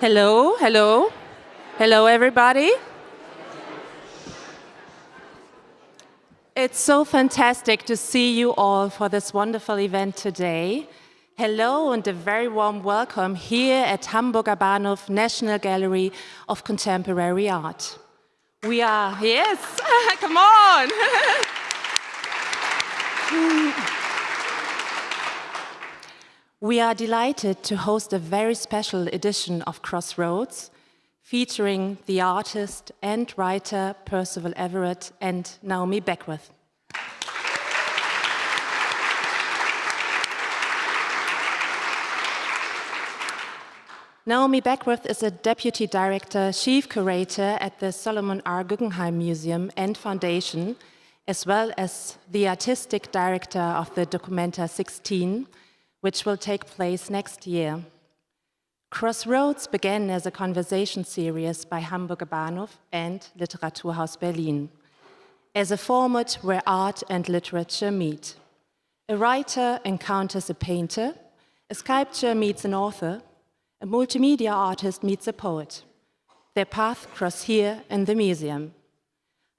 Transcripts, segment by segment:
Hello, hello. Hello, everybody. It's so fantastic to see you all for this wonderful event today. Hello and a very warm welcome here at Hamburger Bahnhof National Gallery of Contemporary Art. We are, yes, come on. We are delighted to host a very special edition of Crossroads, featuring the artist and writer Percival Everett and Naomi Beckwith. Naomi Beckwith is a Deputy Director, Chief Curator at the Solomon R. Guggenheim Museum and Foundation, as well as the Artistic Director of the Documenta 16, which will take place next year. Crossroads began as a conversation series by Hamburger Bahnhof and Literaturhaus Berlin, as a format where art and literature meet. A writer encounters a painter, a sculptor meets an author, a multimedia artist meets a poet. Their paths cross here in the museum.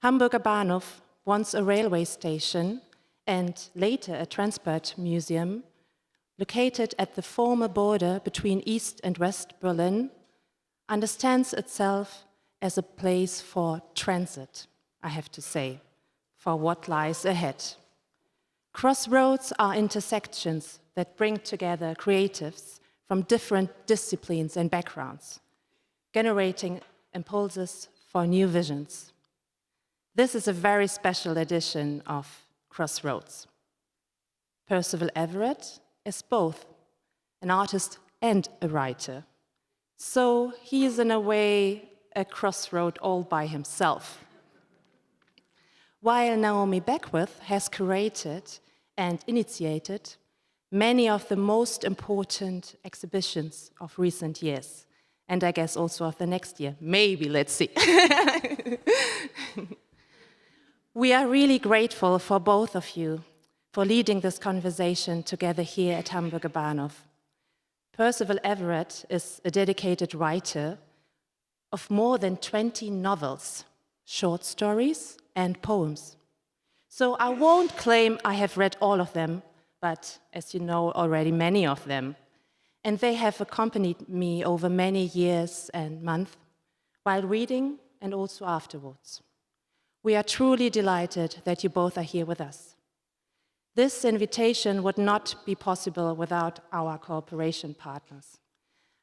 Hamburger Bahnhof, once a railway station and later a transport museum, located at the former border between East and West Berlin, understands itself as a place for transit, I have to say, for what lies ahead. Crossroads are intersections that bring together creatives from different disciplines and backgrounds, generating impulses for new visions. This is a very special edition of Crossroads. Percival Everett is both an artist and a writer. So he is in a way a crossroad all by himself. While Naomi Beckwith has curated and initiated many of the most important exhibitions of recent years, and I guess also of the next year, maybe, let's see. We are really grateful for both of you for leading this conversation together here at Hamburger Bahnhof. Percival Everett is a dedicated writer of more than 20 novels, short stories, and poems. So I won't claim I have read all of them, but as you know already, many of them. And they have accompanied me over many years and months while reading and also afterwards. We are truly delighted that you both are here with us. This invitation would not be possible without our cooperation partners.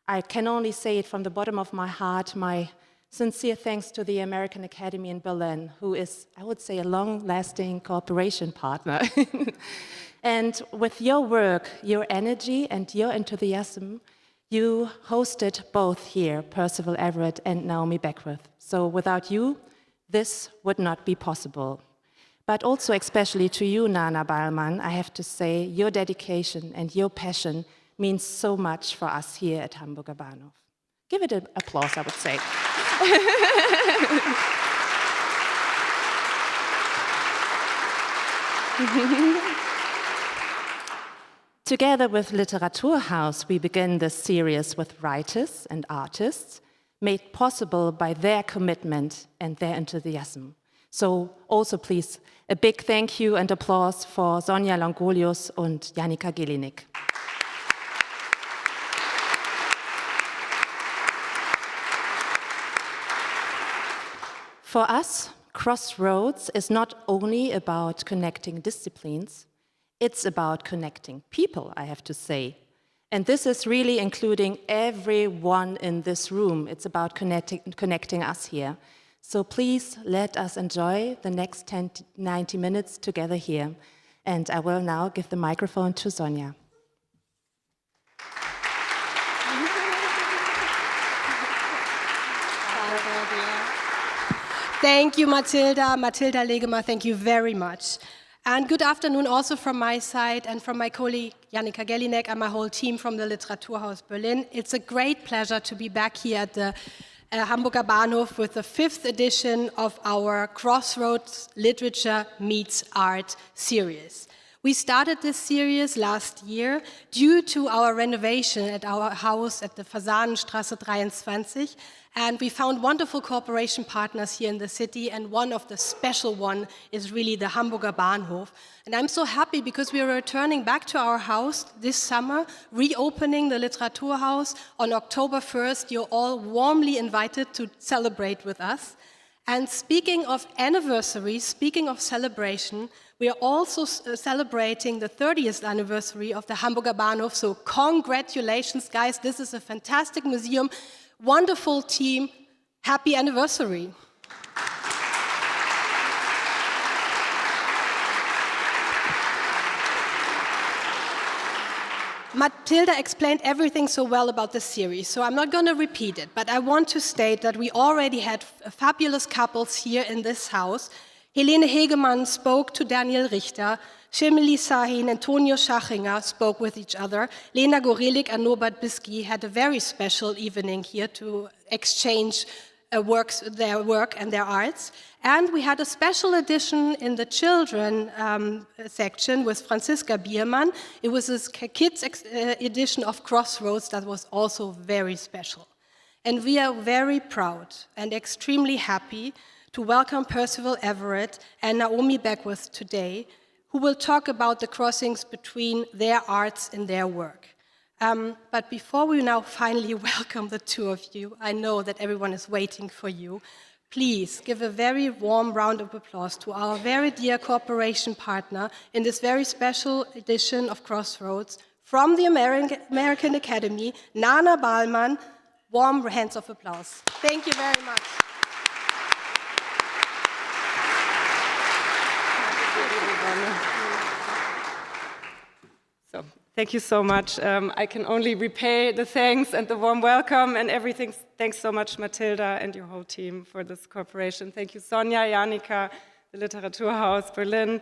I can only say it from the bottom of my heart, my sincere thanks to the American Academy in Berlin, who is, I would say, a long-lasting cooperation partner. And with your work, your energy, and your enthusiasm, you hosted both here, Percival Everett and Naomi Beckwith. So without you, this would not be possible. But also especially to you, Nana Ballmann, I have to say your dedication and your passion means so much for us here at Hamburger Bahnhof. Give it an applause, I would say. Together with Literaturhaus, we begin this series with writers and artists made possible by their commitment and their enthusiasm. So also please, a big thank you and applause for Sonja Langolius and Janika Gelinik. For us, Crossroads is not only about connecting disciplines, it's about connecting people, I have to say. And this is really including everyone in this room. It's about connecting us here. So please let us enjoy the next 90 minutes together here. And I will now give the microphone to Sonja. Thank you, Matilda. Matilda Legemer, thank you very much. And good afternoon also from my side and from my colleague Janika Gelinek and my whole team from the Literaturhaus Berlin. It's a great pleasure to be back here at the Hamburger Bahnhof with the 5th edition of our Crossroads Literature Meets Art series. We started this series last year due to our renovation at our house at the Fasanenstraße 23, and we found wonderful cooperation partners here in the city, and one of the special one is really the Hamburger Bahnhof. And I'm so happy because we are returning back to our house this summer, reopening the Literaturhaus on October 1st. You're all warmly invited to celebrate with us. And speaking of anniversary, speaking of celebration, we are also celebrating the 30th anniversary of the Hamburger Bahnhof. So congratulations, guys. This is a fantastic museum, wonderful team. Happy anniversary. Matilda explained everything so well about the series, so I'm not going to repeat it, but I want to state that we already had fabulous couples here in this house. Helene Hegemann spoke to Daniel Richter, Shimeli Sahin and Tonio Schachinger spoke with each other. Lena Gorelik and Norbert Bisky had a very special evening here to exchange their work and their arts. And we had a special edition in the children section with Franziska Biermann. It was a kids edition of Crossroads that was also very special. And we are very proud and extremely happy to welcome Percival Everett and Naomi Beckwith today, who will talk about the crossings between their arts and their work. But before we now finally welcome the two of you, I know that everyone is waiting for you. Please give a very warm round of applause to our very dear cooperation partner in this very special edition of Crossroads from the American Academy, Nana Ballmann. Warm hands of applause. Thank you very much. So, thank you so much. I can only repay the thanks and the warm welcome and everything. Thanks so much, Matilda, and your whole team for this cooperation. Thank you, Sonja, Janika, the Literaturhaus Berlin.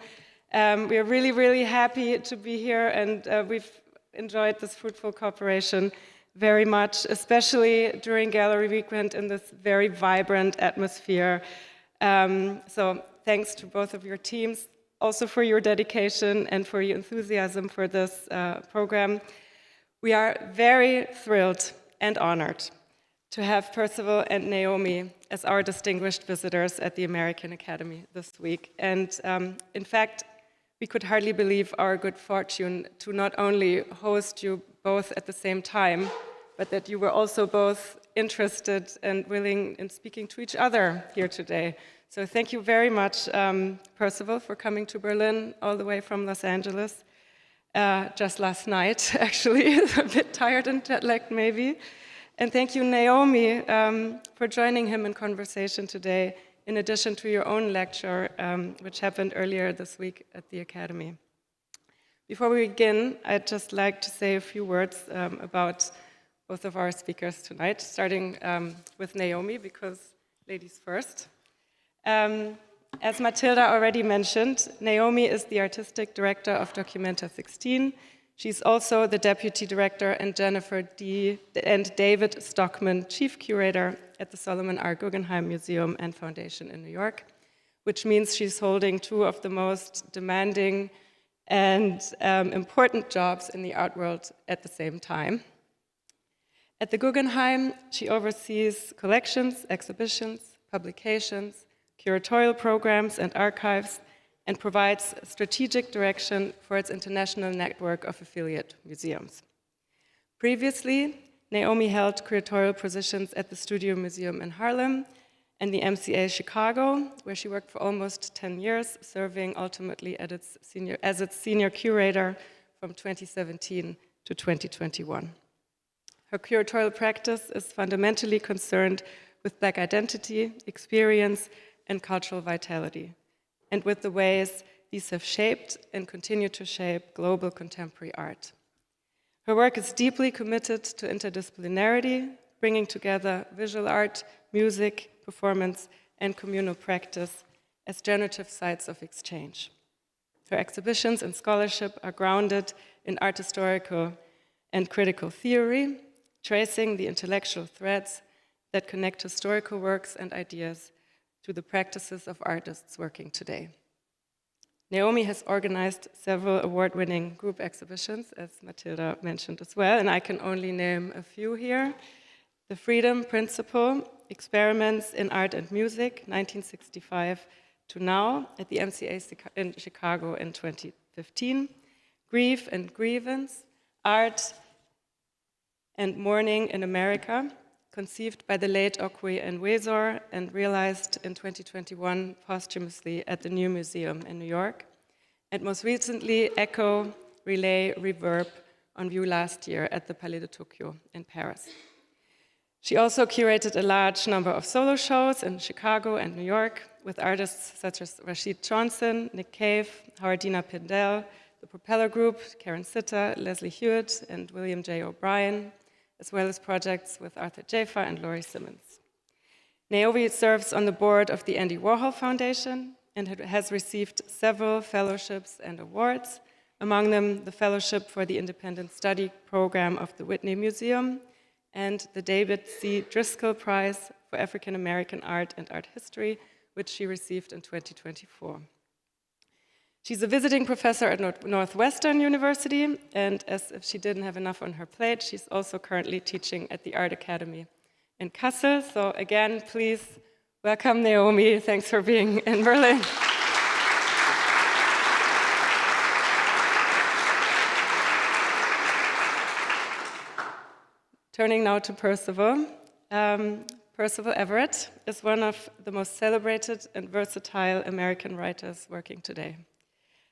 We are really, really happy to be here, and we've enjoyed this fruitful cooperation very much, especially during Gallery Weekend in this very vibrant atmosphere. So thanks to both of your teams, also for your dedication and for your enthusiasm for this program. We are very thrilled and honored to have Percival and Naomi as our distinguished visitors at the American Academy this week. And in fact, we could hardly believe our good fortune to not only host you both at the same time, but that you were also both interested and willing in speaking to each other here today. So thank you very much, Percival, for coming to Berlin all the way from Los Angeles. Just last night, actually, a bit tired and jet-lagged maybe. And thank you, Naomi, for joining him in conversation today, in addition to your own lecture, which happened earlier this week at the Academy. Before we begin, I'd just like to say a few words about both of our speakers tonight, starting with Naomi, because ladies first. As Matilda already mentioned, Naomi is the artistic director of Documenta 16. She's also the deputy director and Jennifer D. and David Stockman chief curator at the Solomon R. Guggenheim Museum and Foundation in New York, which means she's holding two of the most demanding and important jobs in the art world at the same time. At the Guggenheim, she oversees collections, exhibitions, publications, curatorial programs and archives, and provides strategic direction for its international network of affiliate museums. Previously, Naomi held curatorial positions at the Studio Museum in Harlem and the MCA Chicago, where she worked for almost 10 years, serving ultimately as its senior curator from 2017 to 2021. Her curatorial practice is fundamentally concerned with Black identity, experience, and cultural vitality, and with the ways these have shaped and continue to shape global contemporary art. Her work is deeply committed to interdisciplinarity, bringing together visual art, music, performance, and communal practice as generative sites of exchange. Her exhibitions and scholarship are grounded in art historical and critical theory, tracing the intellectual threads that connect historical works and ideas to the practices of artists working today. Naomi has organized several award-winning group exhibitions, as Matilda mentioned as well, and I can only name a few here. The Freedom Principle, Experiments in Art and Music, 1965 to now, at the MCA in Chicago in 2015. Grief and Grievance, Art and Mourning in America, conceived by the late Okwe Enwezor and realized in 2021 posthumously at the New Museum in New York. And most recently, Echo, Relay, Reverb, on view last year at the Palais de Tokyo in Paris. She also curated a large number of solo shows in Chicago and New York with artists such as Rashid Johnson, Nick Cave, Howardina Pindell, the Propeller Group, Karen Sitter, Leslie Hewitt, and William J. O'Brien, as well as projects with Arthur Jafa and Laurie Simmons. Naomi serves on the board of the Andy Warhol Foundation and has received several fellowships and awards, among them the Fellowship for the Independent Study Program of the Whitney Museum and the David C. Driscoll Prize for African American Art and Art History, which she received in 2024. She's a visiting professor at Northwestern University, and as if she didn't have enough on her plate, she's also currently teaching at the Art Academy in Kassel. So again, please welcome Naomi. Thanks for being in Berlin. Turning now to Percival. Percival Everett is one of the most celebrated and versatile American writers working today.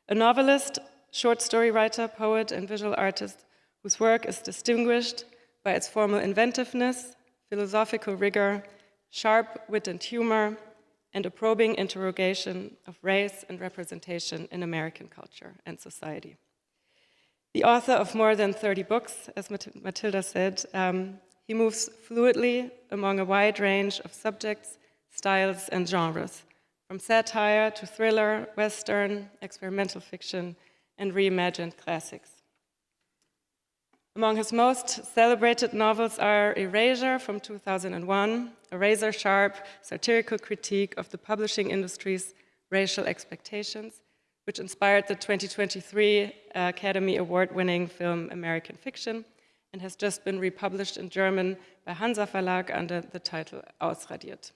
A novelist, short story writer, poet, and visual artist whose work is distinguished by its formal inventiveness, philosophical rigor, sharp wit and humor, and a probing interrogation of race and representation in American culture and society. The author of more than 30 books, as Matilda said, he moves fluidly among a wide range of subjects, styles, and genres, from satire to thriller, Western, experimental fiction, and reimagined classics. Among his most celebrated novels are Erasure from 2001, a razor-sharp satirical critique of the publishing industry's racial expectations, which inspired the 2023 Academy Award-winning film American Fiction and has just been republished in German by Hansa Verlag under the title Ausradiert.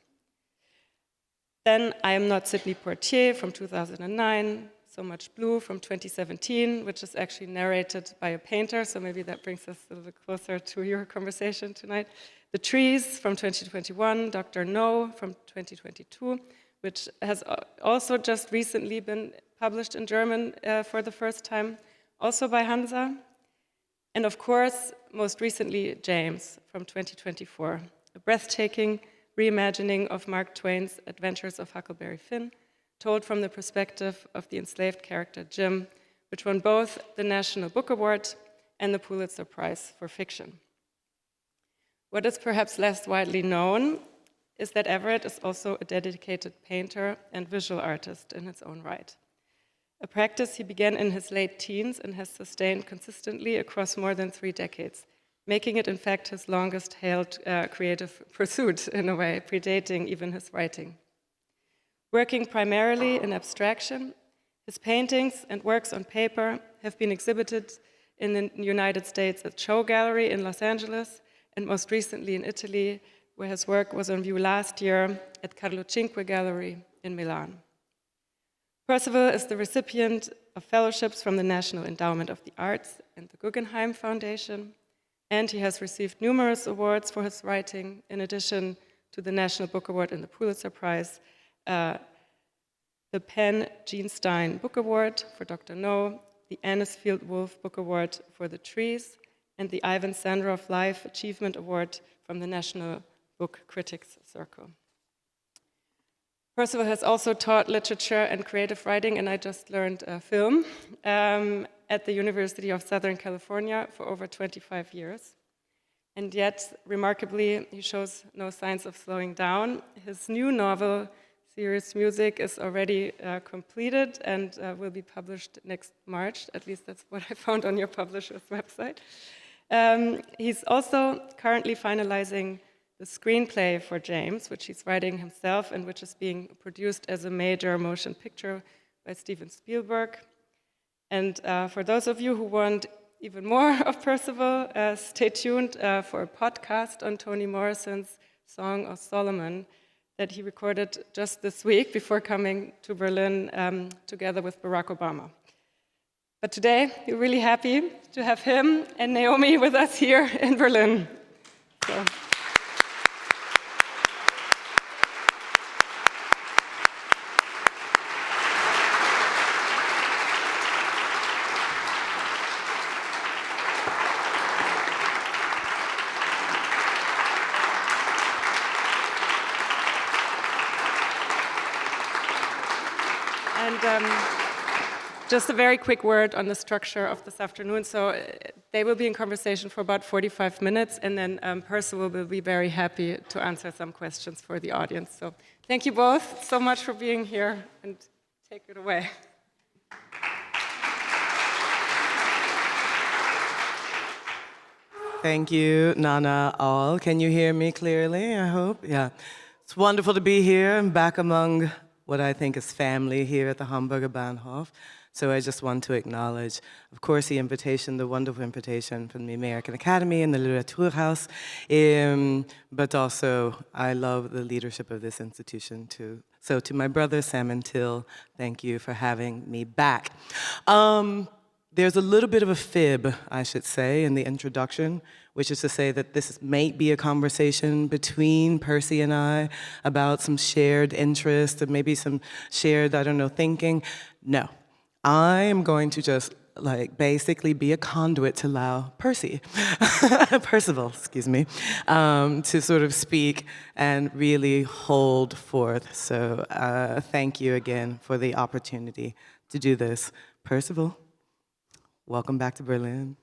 Then I Am Not Sidney Poitier from 2009, So Much Blue from 2017, which is actually narrated by a painter, so maybe that brings us a little closer to your conversation tonight. The Trees from 2021, Dr. No from 2022, which has also just recently been published in German for the first time, also by Hansa. And of course, most recently, James from 2024, a breathtaking reimagining of Mark Twain's Adventures of Huckleberry Finn, told from the perspective of the enslaved character Jim, which won both the National Book Award and the Pulitzer Prize for Fiction. What is perhaps less widely known is that Everett is also a dedicated painter and visual artist in his own right. A practice he began in his late teens and has sustained consistently across more than 3 decades, making it, in fact, his longest-held creative pursuit, in a way, predating even his writing. Working primarily in abstraction, his paintings and works on paper have been exhibited in the United States at Show Gallery in Los Angeles, and most recently in Italy, where his work was on view last year at Carlo Cinque Gallery in Milan. Percival is the recipient of fellowships from the National Endowment of the Arts and the Guggenheim Foundation, and he has received numerous awards for his writing, in addition to the National Book Award and the Pulitzer Prize, the Penn Gene Stein Book Award for Dr. No, the Anisfield Wolf Book Award for The Trees, and the Ivan Sandroff Life Achievement Award from the National Book Critics Circle. Percival has also taught literature and creative writing, and I just learned film, at the University of Southern California for over 25 years. And yet, remarkably, he shows no signs of slowing down. His new novel, Serious Music, is already completed and will be published next March. At least that's what I found on your publisher's website. He's also currently finalizing the screenplay for James, which he's writing himself and which is being produced as a major motion picture by Steven Spielberg. And for those of you who want even more of Percival, stay tuned for a podcast on Toni Morrison's Song of Solomon that he recorded just this week before coming to Berlin together with Barack Obama. But today, we're really happy to have him and Naomi with us here in Berlin. So. Just a very quick word on the structure of this afternoon. So they will be in conversation for about 45 minutes, and then Percival will be very happy to answer some questions for the audience. So thank you both so much for being here, and take it away. Thank you, Nana, all. Can you hear me clearly, I hope? Yeah. It's wonderful to be here and back among what I think is family here at the Hamburger Bahnhof. So I just want to acknowledge, of course, the invitation, the wonderful invitation from the American Academy and the Literaturhaus, but also I love the leadership of this institution too. So to my brother Sam and Till, thank you for having me back. There's a little bit of a fib, I should say, in the introduction, which is to say that this may be a conversation between Percy and I about some shared interest, or maybe some shared, I don't know, thinking. No. I am going to just basically be a conduit to allow Percival, excuse me, to sort of speak and really hold forth. So thank you again for the opportunity to do this. Percival, welcome back to Berlin.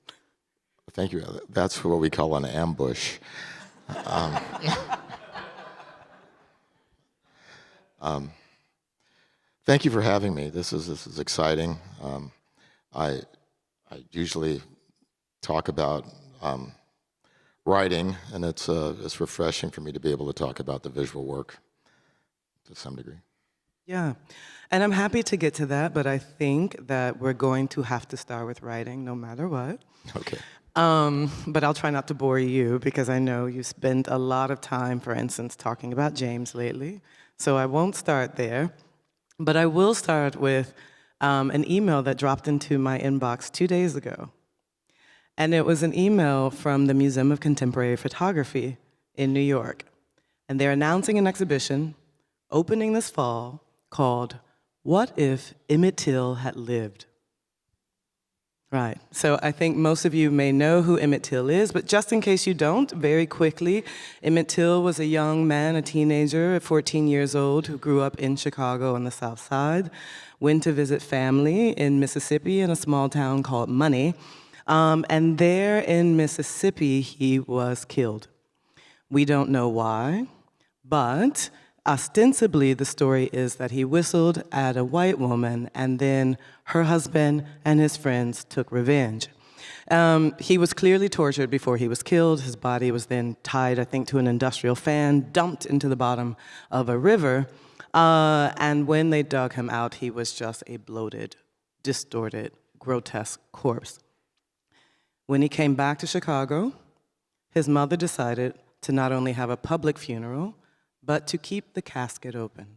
Thank you. That's what we call an ambush. Thank you for having me. This is exciting. I usually talk about writing, and it's refreshing for me to be able to talk about the visual work to some degree. Yeah, and I'm happy to get to that, but I think that we're going to have to start with writing no matter what. Okay. But I'll try not to bore you because I know you spend a lot of time, for instance, talking about James lately. So I won't start there. But I will start with an email that dropped into my inbox 2 days ago. And it was an email from the Museum of Contemporary Photography in New York. And they're announcing an exhibition opening this fall called What If Emmett Till Had Lived? Right, so I think most of you may know who Emmett Till is, but just in case you don't, very quickly, Emmett Till was a young man, a teenager at 14 years old who grew up in Chicago on the South Side, went to visit family in Mississippi in a small town called Money, and there in Mississippi he was killed. We don't know why, but ostensibly, the story is that he whistled at a white woman, and then her husband and his friends took revenge. He was clearly tortured before he was killed. His body was then tied, I think, to an industrial fan, dumped into the bottom of a river, and when they dug him out, he was just a bloated, distorted, grotesque corpse. When he came back to Chicago, his mother decided to not only have a public funeral, but to keep the casket open.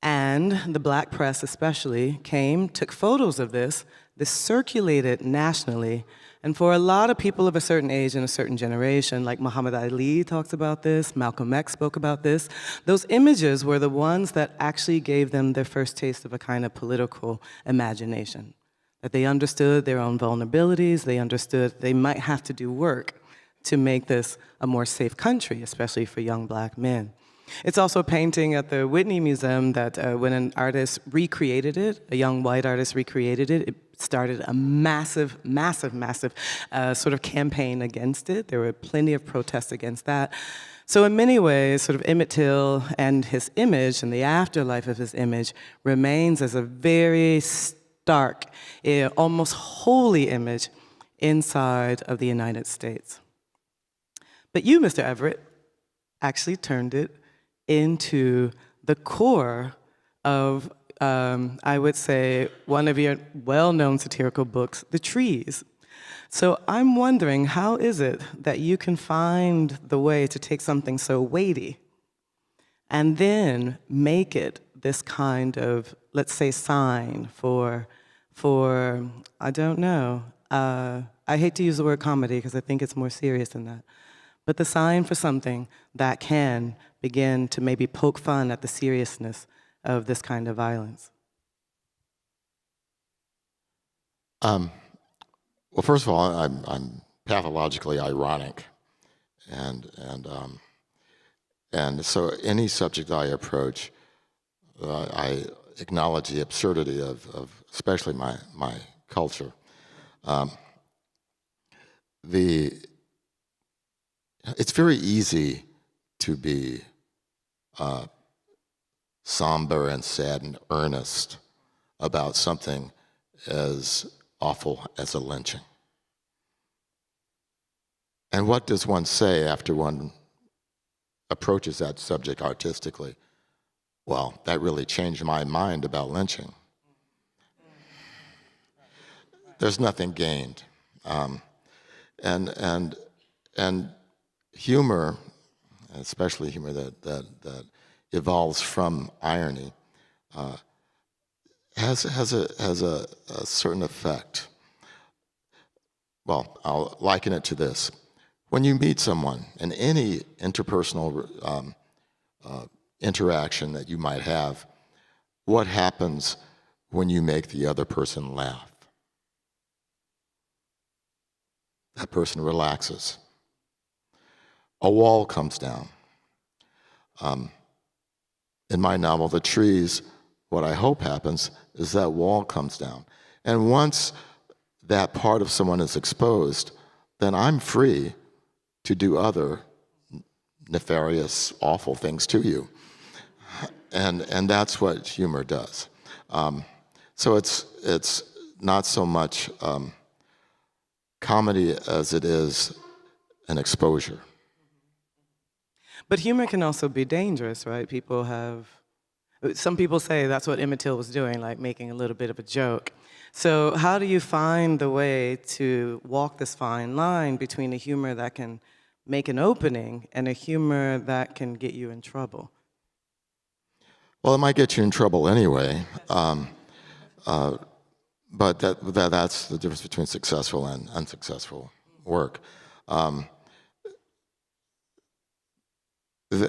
And the black press especially came, took photos of this circulated nationally, and for a lot of people of a certain age and a certain generation, like Muhammad Ali talks about this, Malcolm X spoke about this, those images were the ones that actually gave them their first taste of a kind of political imagination, that they understood their own vulnerabilities, they understood they might have to do work to make this a more safe country, especially for young black men. It's also a painting at the Whitney Museum that when an artist recreated it, a young white artist recreated it, it started a massive sort of campaign against it. There were plenty of protests against that. So in many ways, sort of Emmett Till and his image and the afterlife of his image remains as a very stark, almost holy image inside of the United States. But you, Mr. Everett, actually turned it into the core of I would say, one of your well-known satirical books, The Trees. So I'm wondering, how is it that you can find the way to take something so weighty and then make it this kind of, let's say, sign for I don't know, I hate to use the word comedy because I think it's more serious than that, but the sign for something that can begin to maybe poke fun at the seriousness of this kind of violence? Well, first of all, I'm pathologically ironic, and so any subject I approach, I acknowledge the absurdity of especially my culture. It's very easy to be somber and sad and earnest about something as awful as a lynching. And what does one say after one approaches that subject artistically? Well, that really changed my mind about lynching. There's nothing gained. And humor, especially humor that evolves from irony, has a certain effect. Well, I'll liken it to this. When you meet someone in any interpersonal interaction that you might have, what happens when you make the other person laugh? That person relaxes. A wall comes down. In my novel, The Trees, what I hope happens is that wall comes down. And once that part of someone is exposed, then I'm free to do other nefarious, awful things to you. And that's what humor does. So it's not so much comedy as it is an exposure. But humor can also be dangerous, right? Some people say that's what Emmett Till was doing, like making a little bit of a joke. So how do you find the way to walk this fine line between a humor that can make an opening and a humor that can get you in trouble? Well, it might get you in trouble anyway, but that's the difference between successful and unsuccessful work.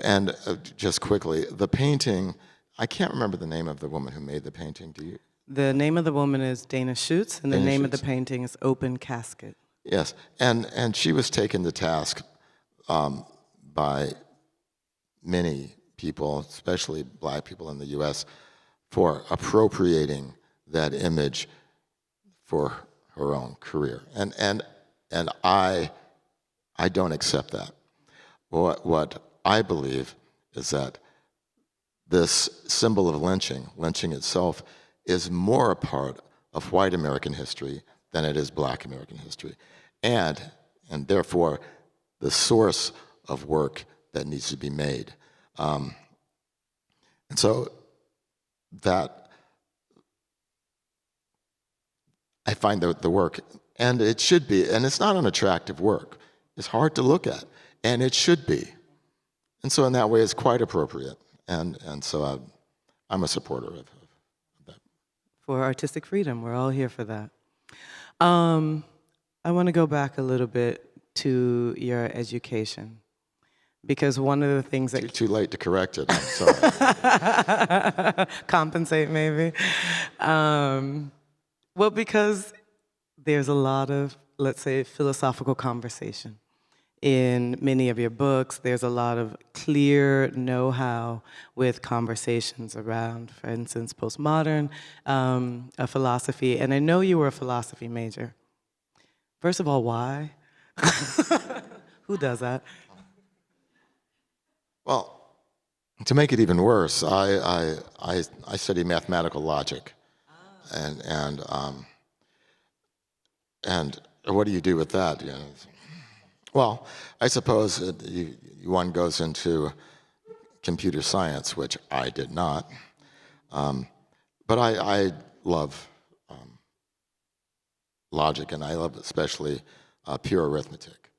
And just quickly, the painting, I can't remember the name of the woman who made the painting. Do you? The name of the woman is Dana Schutz, and the Dana name Schutz. of the painting is Open Casket. Yes, and she was taken to task by many people, especially black people in the U.S., for appropriating that image for her own career. And I don't accept that. What I believe is that this symbol of lynching itself, is more a part of white American history than it is black American history. And therefore, the source of work that needs to be made. And so that, I find the work, and it should be, and it's not an attractive work. It's hard to look at, and it should be. And so in that way, it's quite appropriate. And so I'm a supporter of that. For artistic freedom, we're all here for that. I want to go back a little bit to your education, because one of the things that... Too late to correct it, I'm sorry. Compensate, maybe. Well, because there's a lot of, let's say, philosophical conversation in many of your books. There's a lot of clear know-how with conversations around, for instance, postmodern philosophy. And I know you were a philosophy major. First of all, why? Who does that? Well, to make it even worse, I study mathematical logic, and what do you do with that? You know? Well, I suppose one goes into computer science, which I did not. but I love logic, and I love especially pure arithmetic,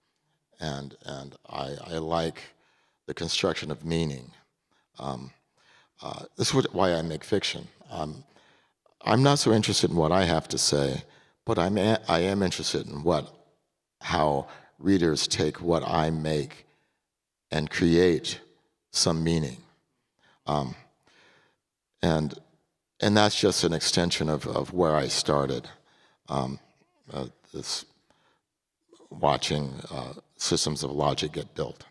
and I like the construction of meaning. This is why I make fiction. I'm not so interested in what I have to say, but I am interested in how readers take what I make and create some meaning. And that's just an extension of where I started. This watching systems of logic get built.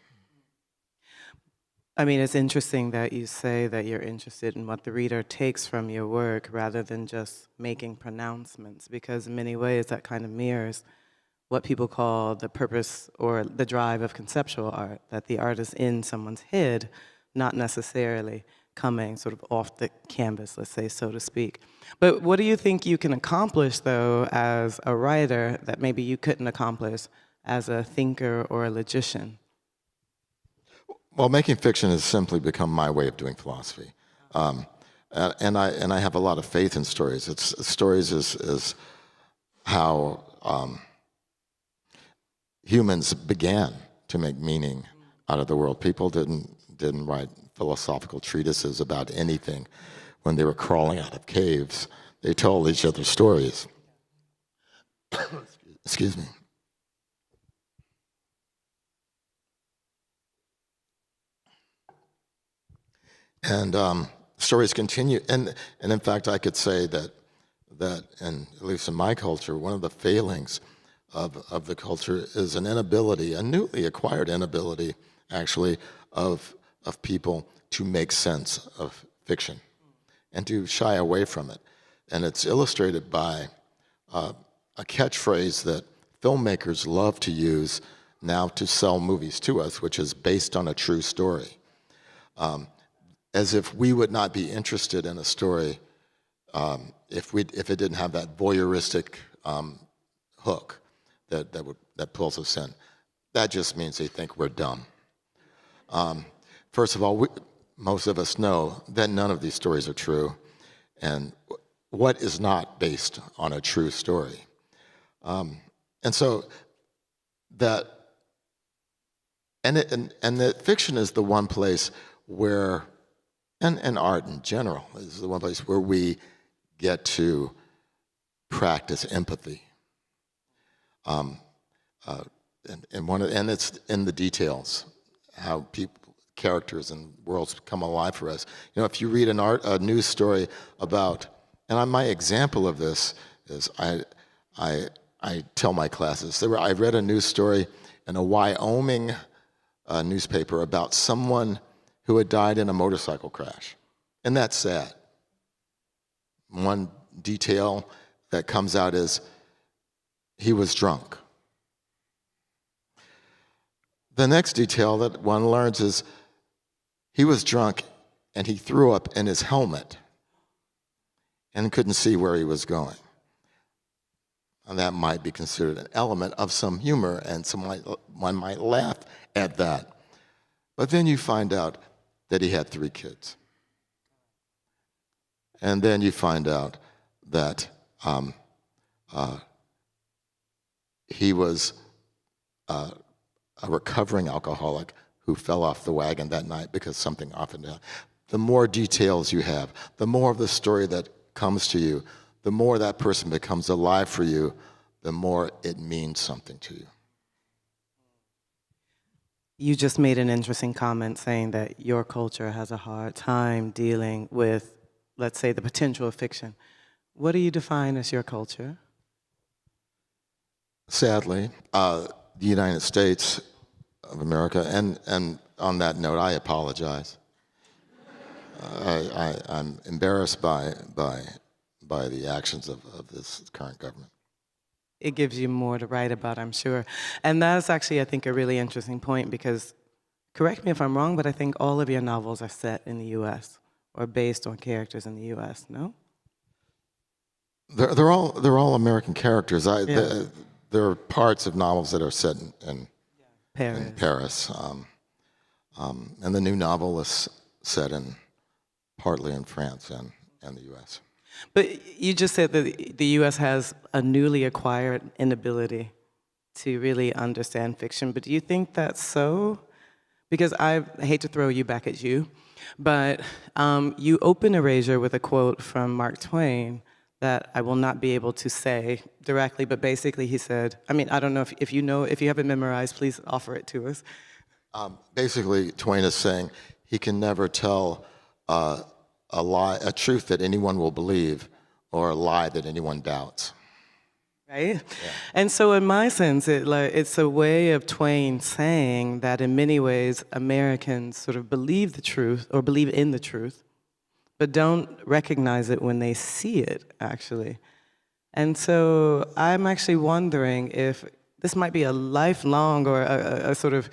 I mean, it's interesting that you say that you're interested in what the reader takes from your work rather than just making pronouncements, because in many ways that kind of mirrors what people call the purpose or the drive of conceptual art, that the art is in someone's head, not necessarily coming sort of off the canvas, let's say, so to speak. But what do you think you can accomplish, though, as a writer that maybe you couldn't accomplish as a thinker or a logician? Well, making fiction has simply become my way of doing philosophy, and I have a lot of faith in stories. Stories is how humans began to make meaning out of the world. People didn't write philosophical treatises about anything when they were crawling out of caves. They told each other stories. Excuse me. And stories continue, and in fact, I could say that, and at least in my culture, one of the failings of the culture is an inability, a newly acquired inability, actually, of people to make sense of fiction and to shy away from it. And it's illustrated by a catchphrase that filmmakers love to use now to sell movies to us, which is based on a true story. As if we would not be interested in a story if it didn't have that voyeuristic hook that pulls us in. That just means they think we're dumb. First of all, most of us know that none of these stories are true, and what is not based on a true story. And so that, and that fiction is the one place where, and art in general, is the one place where we get to practice empathy. And it's in the details, how characters and worlds come alive for us. You know, if you read a news story about, and my example of this is I tell my classes, I read a news story in a Wyoming newspaper about someone who had died in a motorcycle crash. And that's sad. One detail that comes out is he was drunk. The next detail that one learns is he was drunk and he threw up in his helmet and couldn't see where he was going. And that might be considered an element of some humor, and one might laugh at that. But then you find out that he had 3 kids. And then you find out that he was a recovering alcoholic who fell off the wagon that night because something often happened. The more details you have, the more of the story that comes to you, the more that person becomes alive for you, the more it means something to you. You just made an interesting comment saying that your culture has a hard time dealing with, let's say, the potential of fiction. What do you define as your culture? Sadly, the United States of America, and on that note, I apologize. I'm embarrassed by the actions of this current government. It gives you more to write about, I'm sure. And that's actually, I think, a really interesting point because, correct me if I'm wrong, but I think all of your novels are set in the U.S. or based on characters in the U.S., no? They're all American characters. There are parts of novels that are set in Paris. And the new novel is set partly in France and the U.S. But you just said that the U.S. has a newly acquired inability to really understand fiction, but do you think that's so? Because I hate to throw you back at you, but you open Erasure with a quote from Mark Twain that I will not be able to say directly, but basically he said, I mean, I don't know if you know, if you have it memorized, please offer it to us. Basically, Twain is saying he can never tell a lie, a truth that anyone will believe, or a lie that anyone doubts. Right? Yeah. And so in my sense, it's a way of Twain saying that in many ways, Americans sort of believe the truth, or believe in the truth, but don't recognize it when they see it, actually. And so I'm actually wondering if this might be a lifelong or a sort of,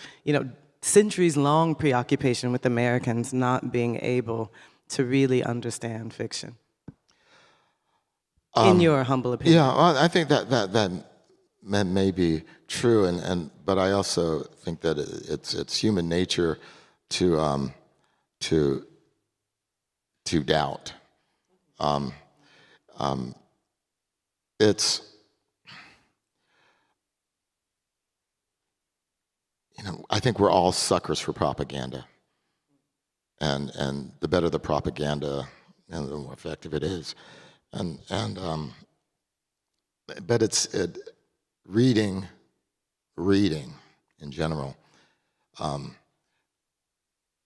centuries-long preoccupation with Americans not being able to really understand fiction. In your humble opinion. Yeah, well, I think that may be true, but I also think that it's human nature to doubt. It's I think we're all suckers for propaganda, and the better the propaganda, and the more effective it is. But reading in general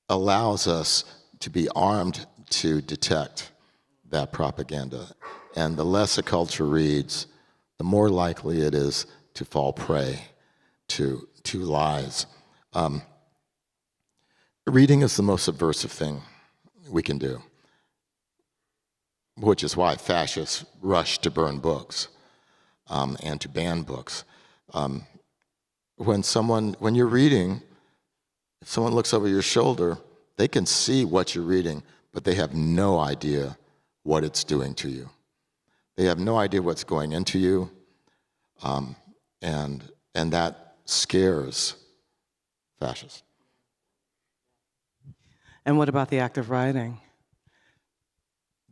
allows us to be armed to detect that propaganda. And the less a culture reads, the more likely it is to fall prey to lies. Reading is the most subversive thing we can do, which is why fascists rush to burn books and to ban books. When you're reading, if someone looks over your shoulder, they can see what you're reading, but they have no idea what it's doing to you. They have no idea what's going into you, and that scares fascists. And what about the act of writing?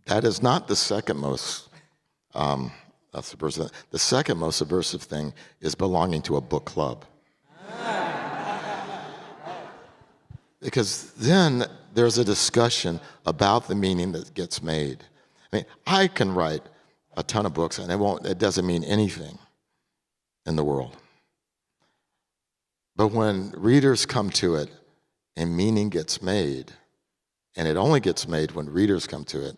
That is not the second most subversive. The second most subversive thing is belonging to a book club. Because then there's a discussion about the meaning that gets made. I mean, I can write a ton of books and it doesn't mean anything in the world. But when readers come to it and meaning gets made, and it only gets made when readers come to it,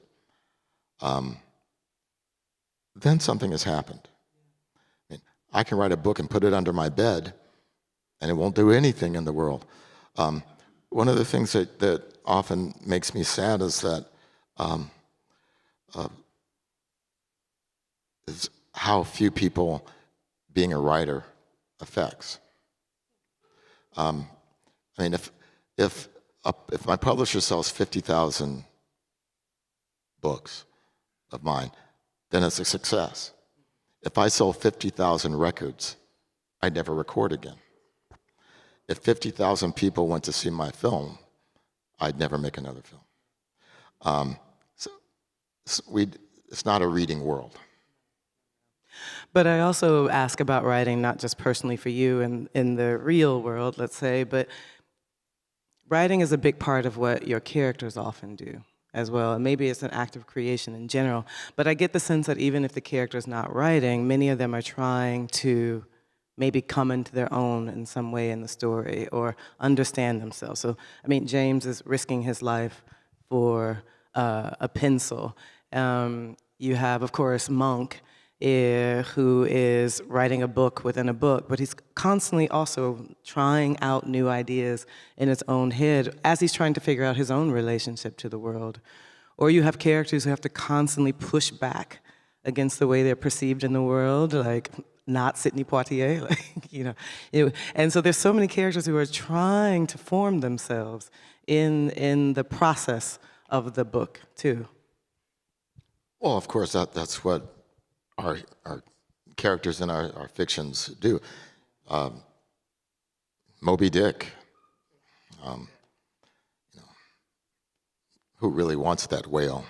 then something has happened. I can write a book and put it under my bed, and it won't do anything in the world. One of the things that often makes me sad is that is how few people being a writer affects. I mean, if my publisher sells 50,000 books of mine, then it's a success. If I sell 50,000 records, I'd never record again. If 50,000 people went to see my film, I'd never make another film. It's not a reading world. But I also ask about writing, not just personally for you in the real world, let's say, but writing is a big part of what your characters often do as well. And maybe it's an act of creation in general. But I get the sense that even if the character's not writing, many of them are trying to maybe come into their own in some way in the story or understand themselves. So, I mean, James is risking his life for a pencil. You have, of course, Monk, who is writing a book within a book, but he's constantly also trying out new ideas in his own head as he's trying to figure out his own relationship to the world. Or you have characters who have to constantly push back against the way they're perceived in the world, like not Sidney Poitier, and so there's so many characters who are trying to form themselves in the process of the book too. Well, of course, that's what our characters in our fictions do. Moby Dick, who really wants that whale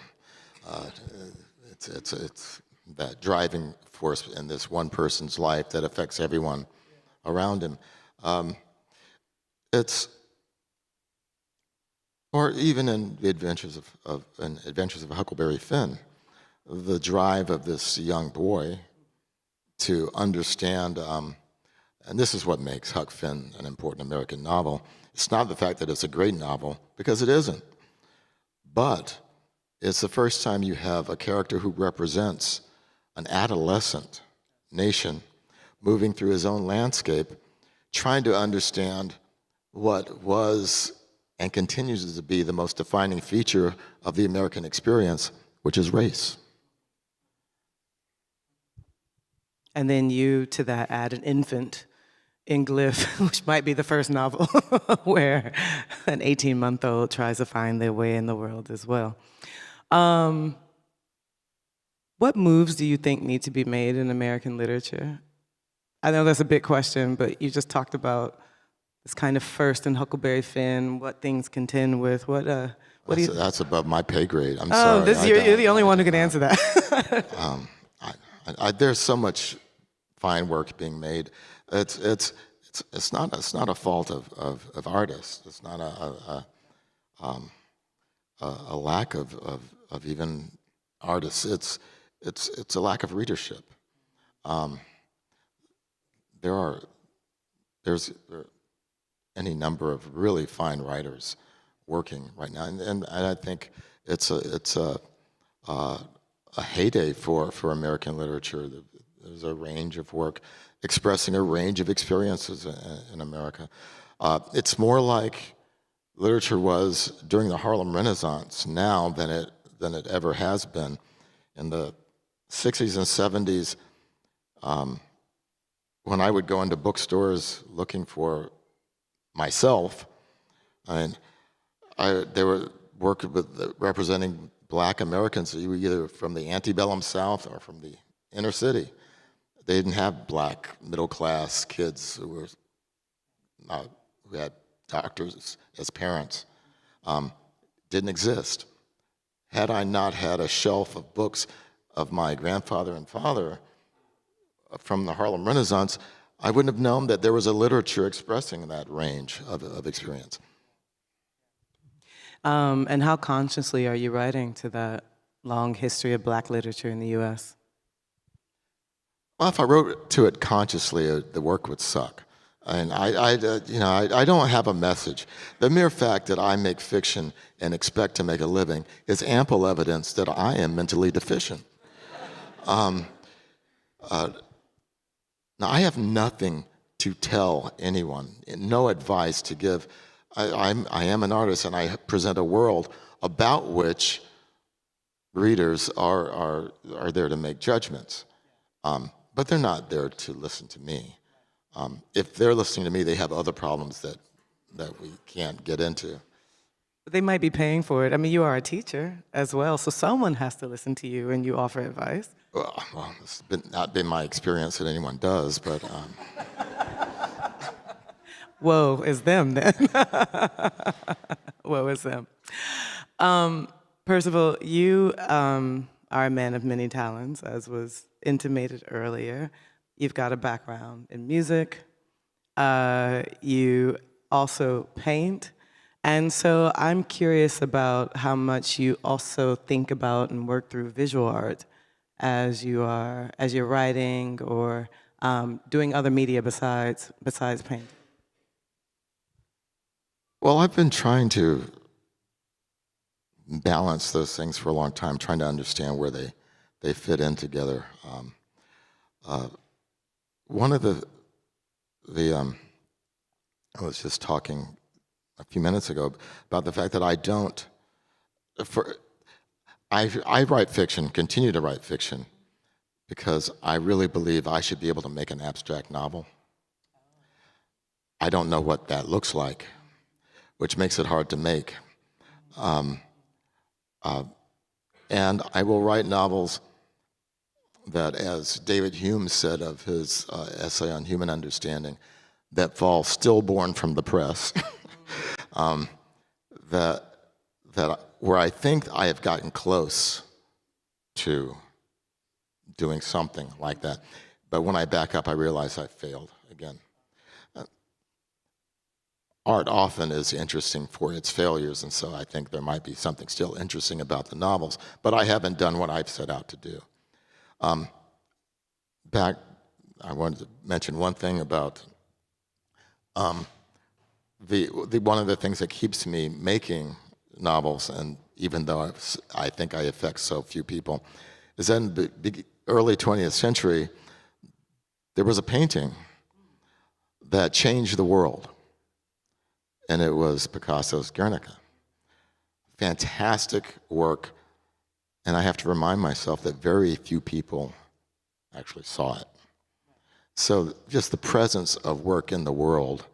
it's that driving force in this one person's life that affects everyone around him. Or even in the Adventures of Huckleberry Finn, the drive of this young boy to understand, and this is what makes Huck Finn an important American novel. It's not the fact that it's a great novel, because it isn't, but it's the first time you have a character who represents an adolescent nation moving through his own landscape, trying to understand what was and continues to be the most defining feature of the American experience, which is race. And then you, to that, add an infant in Glyph, which might be the first novel where an 18-month-old tries to find their way in the world as well. What moves do you think need to be made in American literature? I know that's a big question, but you just talked about this kind of first in Huckleberry Finn, what things contend with. What do you... That's above my pay grade. I'm sorry. You're the only one who can answer that. There's so much fine work being made. It's not a fault of artists. It's not a lack of even artists. It's a lack of readership. There's any number of really fine writers working right now, and I think it's a heyday for American literature. There's a range of work expressing a range of experiences in America. It's more like literature was during the Harlem Renaissance now than it ever has been. In the 60s and 70s, when I would go into bookstores looking for myself, they were working with representing Black Americans, either from the antebellum South or from the inner city. They didn't have Black middle-class kids who had doctors as parents. Didn't exist. Had I not had a shelf of books of my grandfather and father from the Harlem Renaissance, I wouldn't have known that there was a literature expressing that range of experience. And how consciously are you writing to that long history of Black literature in the U.S.? Well, if I wrote to it consciously, the work would suck. And I don't have a message. The mere fact that I make fiction and expect to make a living is ample evidence that I am mentally deficient. Now, I have nothing to tell anyone, no advice to give. I am an artist, and I present a world about which readers are there to make judgments. But they're not there to listen to me. If they're listening to me, they have other problems that we can't get into. But they might be paying for it. I mean, you are a teacher as well, so someone has to listen to you and you offer advice. Well, it's not been my experience that anyone does, but... Woe is them, then. Woe is them. Percival, you are a man of many talents, as was intimated earlier. You've got a background in music. You also paint. And so I'm curious about how much you also think about and work through visual art as you're writing or doing other media besides paint. Well, I've been trying to balance those things for a long time, trying to understand where they fit in together. One of I was just talking a few minutes ago about the fact that I write fiction, continue to write fiction, because I really believe I should be able to make an abstract novel. I don't know what that looks like, which makes it hard to make. And I will write novels that, as David Hume said of his essay on human understanding, that fall stillborn from the press, that where I think I have gotten close to doing something like that. But when I back up, I realize I failed again. Art often is interesting for its failures, and so I think there might be something still interesting about the novels, but I haven't done what I've set out to do. I wanted to mention one thing about one of the things that keeps me making novels, and even though I think I affect so few people, is that in the early 20th century, there was a painting that changed the world, and it was Picasso's Guernica. Fantastic work, and I have to remind myself that very few people actually saw it. So just the presence of work in the world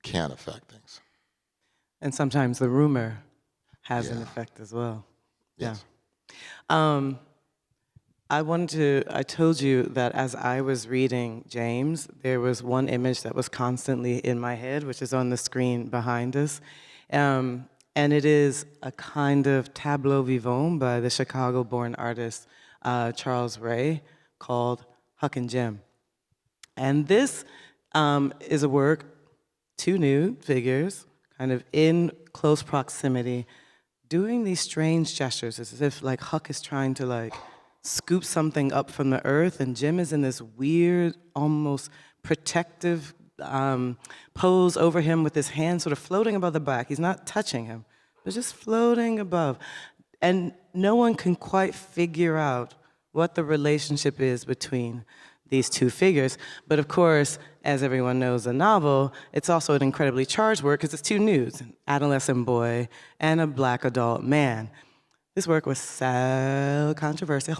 can affect things. And sometimes the rumor has an effect as well. Yes. Yeah. I told you that as I was reading James, there was one image that was constantly in my head, which is on the screen behind us. And it is a kind of tableau vivant by the Chicago-born artist Charles Ray called Huck and Jim. And this is a work, two nude figures, kind of in close proximity, doing these strange gestures, as if like Huck is trying to like scoop something up from the earth, and Jim is in this weird, almost protective pose over him with his hand sort of floating above the back. He's not touching him, but just floating above. And no one can quite figure out what the relationship is between these two figures. But of course, as everyone knows, the novel, it's also an incredibly charged work because it's two nudes, an adolescent boy and a black adult man. This work was so controversial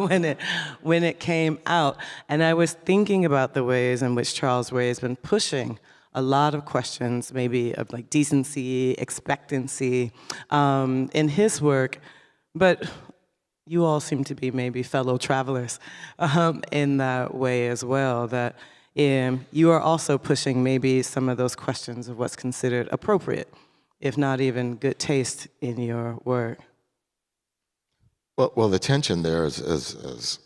when it came out. And I was thinking about the ways in which Charles Ray has been pushing a lot of questions, maybe of like decency, expectancy, in his work. But you all seem to be maybe fellow travelers in that way as well, that you are also pushing maybe some of those questions of what's considered appropriate, if not even good taste in your work. Well, the tension there is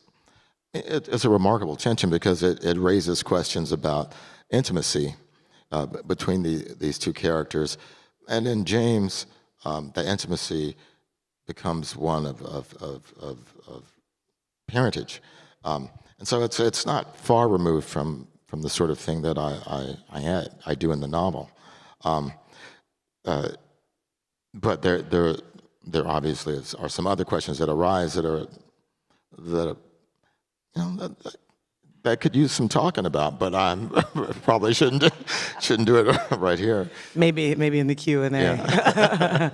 a remarkable tension because it raises questions about intimacy between these two characters. And in James, the intimacy becomes one of parentage. And so it's not far removed from the sort of thing that I do in the novel. But there obviously are some other questions that arise that could use some talking about, but I probably shouldn't do it right here. Maybe in the Q&A. Yeah.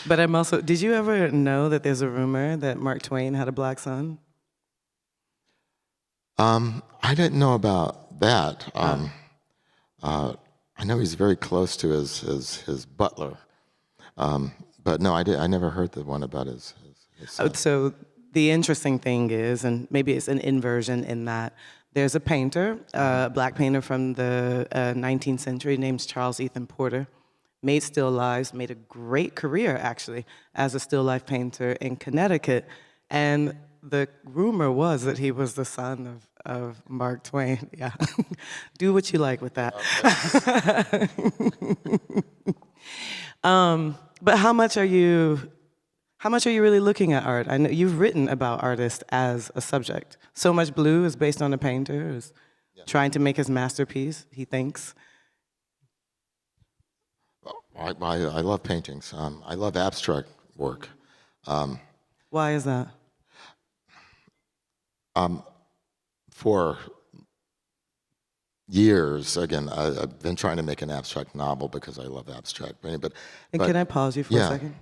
But I'm also, did you ever know that there's a rumor that Mark Twain had a black son? I didn't know about that. I know he's very close to his butler. But no, I never heard the one about his son. So the interesting thing is, and maybe it's an inversion in that, there's a painter, a black painter from the 19th century named Charles Ethan Porter, made still lifes, made a great career actually as a still life painter in Connecticut. And the rumor was that he was the son of Mark Twain. Yeah, do what you like with that. Okay. But how much are you really looking at art? I know you've written about artists as a subject. So Much Blue is based on a painter who's trying to make his masterpiece, he thinks. I love paintings. I love abstract work. Why is that? For years, again, I've been trying to make an abstract novel because I love abstract painting. But can I pause you for a second?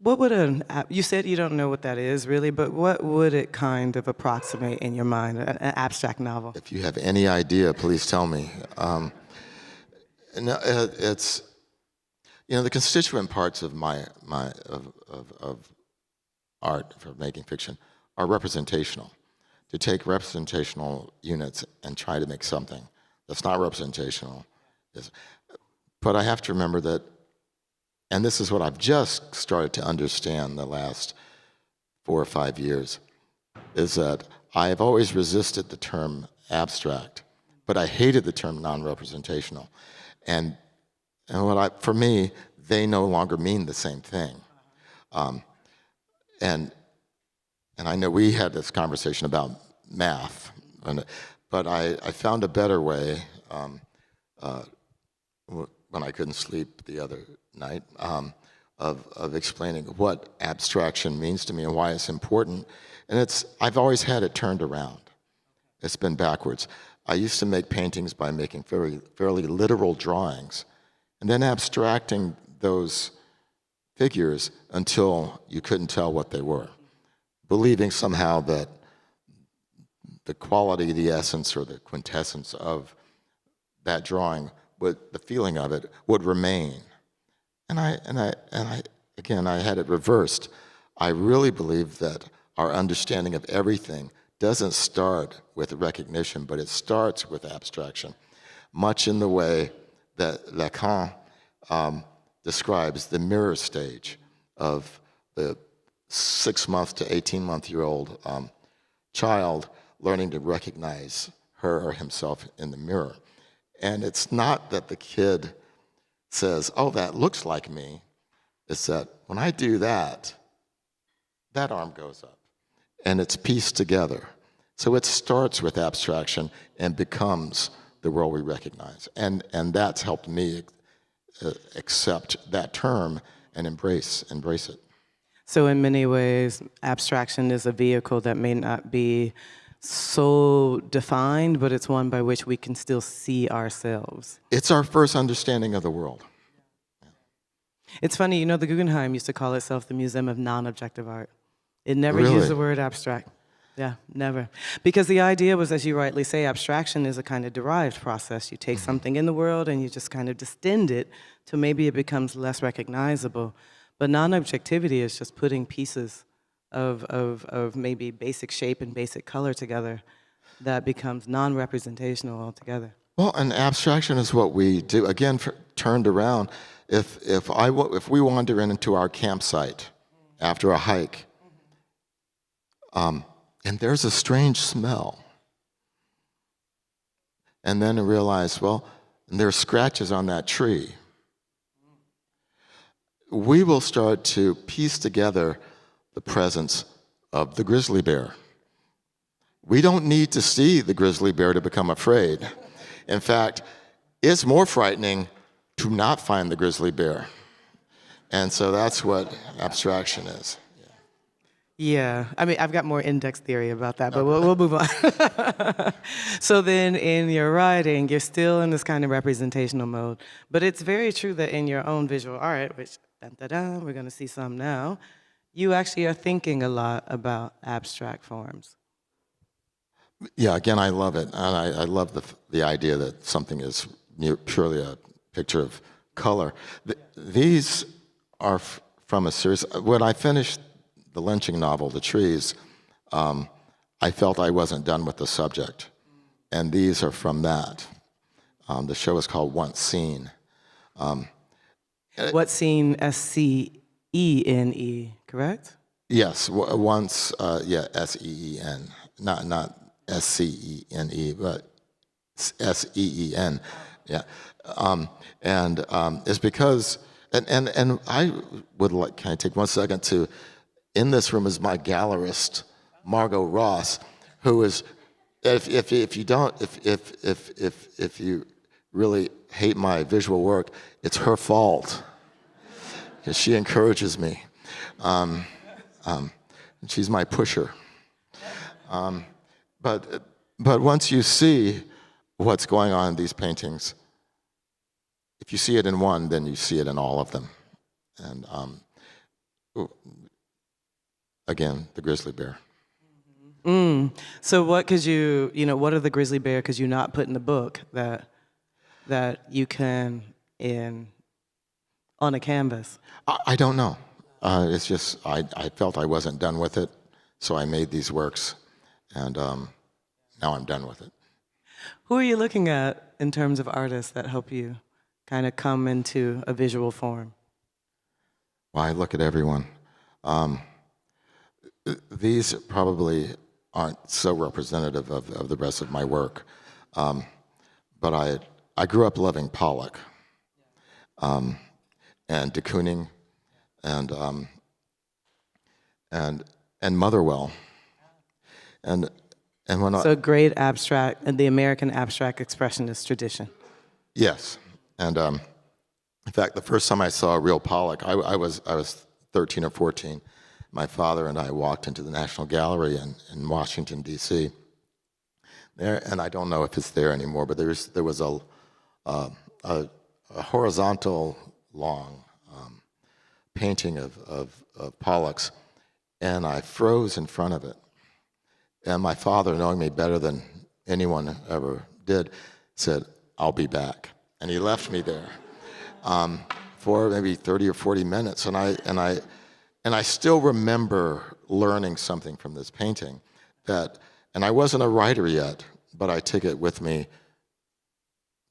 What would you said you don't know what that is really, but what would it kind of approximate in your mind, an abstract novel? If you have any idea, please tell me. It's, the constituent parts of of art for making fiction are representational. To take representational units and try to make something that's not representational. But I have to remember that, and this is what I've just started to understand the last 4 or 5 years, is that I've always resisted the term abstract, but I hated the term non-representational. And for me, they no longer mean the same thing. And I know we had this conversation about math, but I found a better way when I couldn't sleep the other night of explaining what abstraction means to me and why it's important. And I've always had it turned around. It's been backwards. I used to make paintings by making fairly literal drawings and then abstracting those figures until you couldn't tell what they were, believing somehow that the quality, the essence, or the quintessence of that drawing, the feeling of it, would remain. And I had it reversed. I really believe that our understanding of everything doesn't start with recognition, but it starts with abstraction, much in the way that Lacan describes the mirror stage of the 6-month to 18-month-year-old child learning to recognize her or himself in the mirror. And it's not that the kid says, oh, that looks like me. It's that when I do that, that arm goes up. And it's pieced together. So it starts with abstraction and becomes the world we recognize. And that's helped me accept that term and embrace it. So in many ways, abstraction is a vehicle that may not be so defined, but it's one by which we can still see ourselves. It's our first understanding of the world. Yeah. It's funny, the Guggenheim used to call itself the Museum of Non-Objective Art. It never Really? used the word abstract. Yeah, never. Because the idea was, as you rightly say, abstraction is a kind of derived process. You take something in the world and you just kind of distend it till maybe it becomes less recognizable. But non-objectivity is just putting pieces of maybe basic shape and basic color together that becomes non-representational altogether. Well, and abstraction is what we do. Again, turned around, if we wander into our campsite after a hike, and there's a strange smell, and then I realize, well, and there are scratches on that tree, we will start to piece together the presence of the grizzly bear. We don't need to see the grizzly bear to become afraid. In fact, it's more frightening to not find the grizzly bear. And so that's what abstraction is. Yeah, I mean, I've got more index theory about that, but we'll move on. So then in your writing, you're still in this kind of representational mode, but it's very true that in your own visual art, which, we're gonna see some now, you actually are thinking a lot about abstract forms. Yeah, again, I love it. And I love the idea that something is purely a picture of color. These are from a series. When I finished the lynching novel, The Trees, I felt I wasn't done with the subject. And these are from that. The show is called Once Seen. What Scene, S-C-E-N-E, correct? Yes, once, S-E-E-N. Not S-C-E-N-E, but S-E-E-N, yeah. And it's because, and I would like, can I take 1 second to, in this room is my gallerist, Margot Ross, who is, if you really hate my visual work, it's her fault, because she encourages me. She's my pusher. But once you see what's going on in these paintings, if you see it in one, then you see it in all of them. And again, the grizzly bear. So what could what are the grizzly bear could you not put in the book that you can on a canvas? I don't know. It's just, I felt I wasn't done with it, so I made these works, and now I'm done with it. Who are you looking at in terms of artists that help you kind of come into a visual form? Well, I look at everyone. These probably aren't so representative of the rest of my work. But I grew up loving Pollock and de Kooning and Motherwell. And when So great abstract, and the American abstract expressionist tradition. Yes, and in fact, the first time I saw a real Pollock, I was 13 or 14. My father and I walked into the National Gallery in Washington, D.C. There, and I don't know if it's there anymore, but there was a horizontal, long painting of Pollock's, and I froze in front of it. And my father, knowing me better than anyone ever did, said, "I'll be back." And he left me there for maybe 30 or 40 minutes. And I still remember learning something from this painting and I wasn't a writer yet, but I took it with me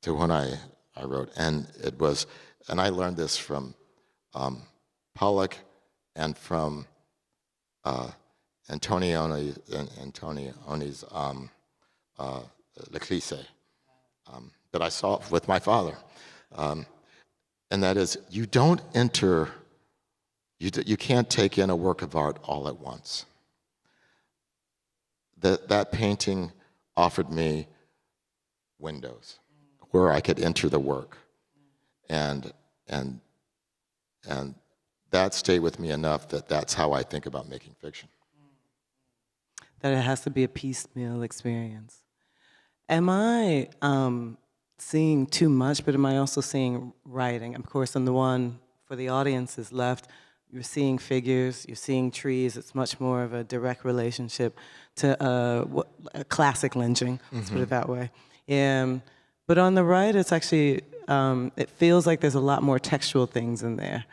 to when I wrote. And I learned this from Pollock and from Antonioni's L'Eclisse that I saw with my father. And that is, you can't take in a work of art all at once. That painting offered me windows where I could enter the work. And that stayed with me enough that's how I think about making fiction. That it has to be a piecemeal experience. Am I seeing too much, but am I also seeing writing? Of course, on the one for the audiences left, you're seeing figures, you're seeing trees. It's much more of a direct relationship to a classic lynching, let's put it that way. But on the right, it's actually, it feels like there's a lot more textual things in there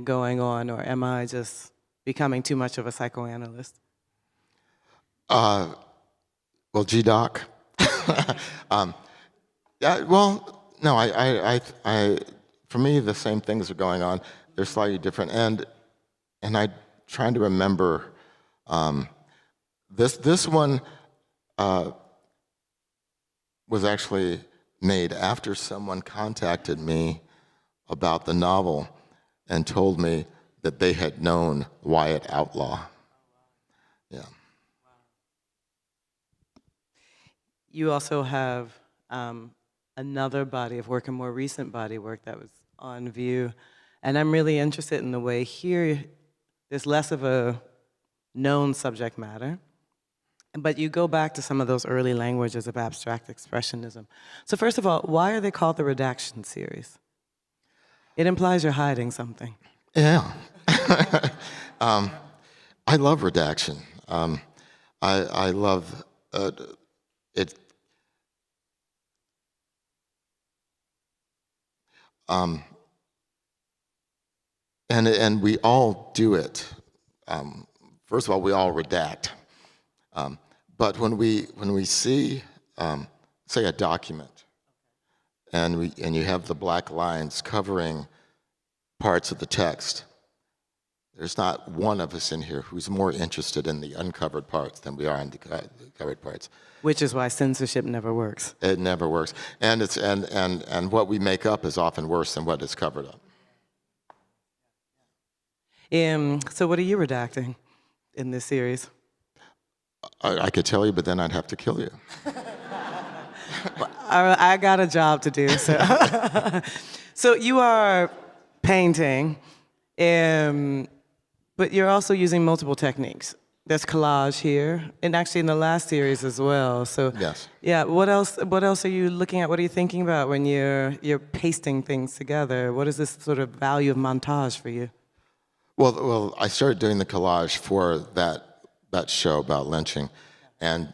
going on, or am I just becoming too much of a psychoanalyst? Well, G-Doc. Yeah, well, no, for me, the same things are going on. They're slightly different, and I'm trying to remember. This one was actually made after someone contacted me about the novel and told me that they had known Wyatt Outlaw. Yeah. You also have another body of work, a more recent body of work that was on view. And I'm really interested in the way here there's less of a known subject matter, but you go back to some of those early languages of abstract expressionism. So first of all, why are they called the redaction series? It implies you're hiding something. Yeah. I love redaction. I love it. And we all do it. First of all, we all redact. But when we see, say, a document, and you have the black lines covering parts of the text, there's not one of us in here who's more interested in the uncovered parts than we are in the covered parts. Which is why censorship never works. It never works, and what we make up is often worse than what is covered up. So what are you redacting in this series? I could tell you, but then I'd have to kill you. I got a job to do. So, so you are painting, but you're also using multiple techniques. There's collage here, and actually in the last series as well. So Yes. Yeah. What else are you looking at? What are you thinking about when you're pasting things together? What is this sort of value of montage for you? Well, I started doing the collage for that show about lynching, and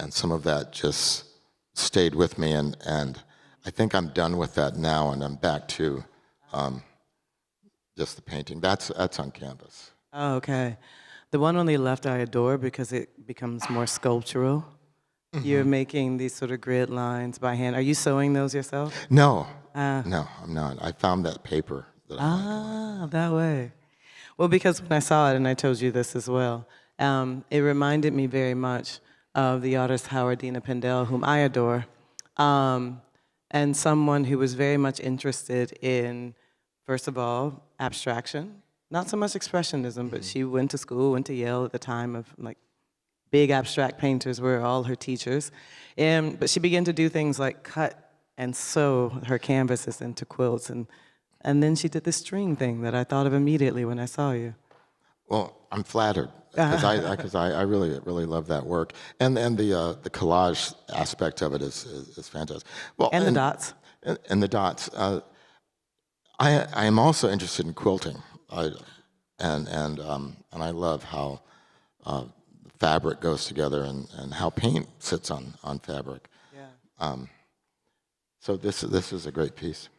some of that just stayed with me, and I think I'm done with that now, and I'm back to just the painting. That's on canvas. Oh, okay. The one on the left I adore because it becomes more sculptural. Mm-hmm. You're making these sort of grid lines by hand. Are you sewing those yourself? No, no, I'm not. I found that paper. That way. Well, because when I saw it, and I told you this as well, It reminded me very much of the artist Howardina Pendell, whom I adore, and someone who was very much interested in, first of all, abstraction, not so much expressionism, but she went to school, went to Yale at the time of like big abstract painters were all her teachers. But she began to do things like cut and sew her canvases into quilts. And then she did this string thing that I thought of immediately when I saw you. Well, I'm flattered because I really love that work, and the collage aspect of it is fantastic. Well, and the dots. And the dots. I am also interested in quilting, and I love how fabric goes together and how paint sits on fabric. Yeah. So this is a great piece.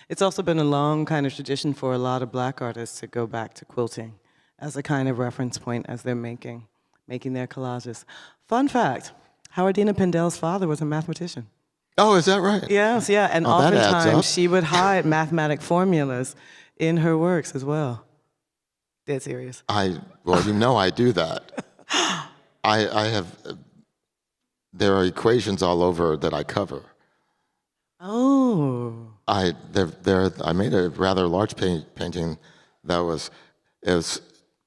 It's also been a long kind of tradition for a lot of Black artists to go back to quilting as a kind of reference point as they're making their collages. Fun fact, Howardina Pendell's father was a mathematician. Oh, is that right? Yes, yeah, and that adds up. oftentimes she would hide mathematic formulas in her works as well. Dead serious. Well, you know I do that. I have, there are equations all over that I cover. Oh. I made a rather large painting that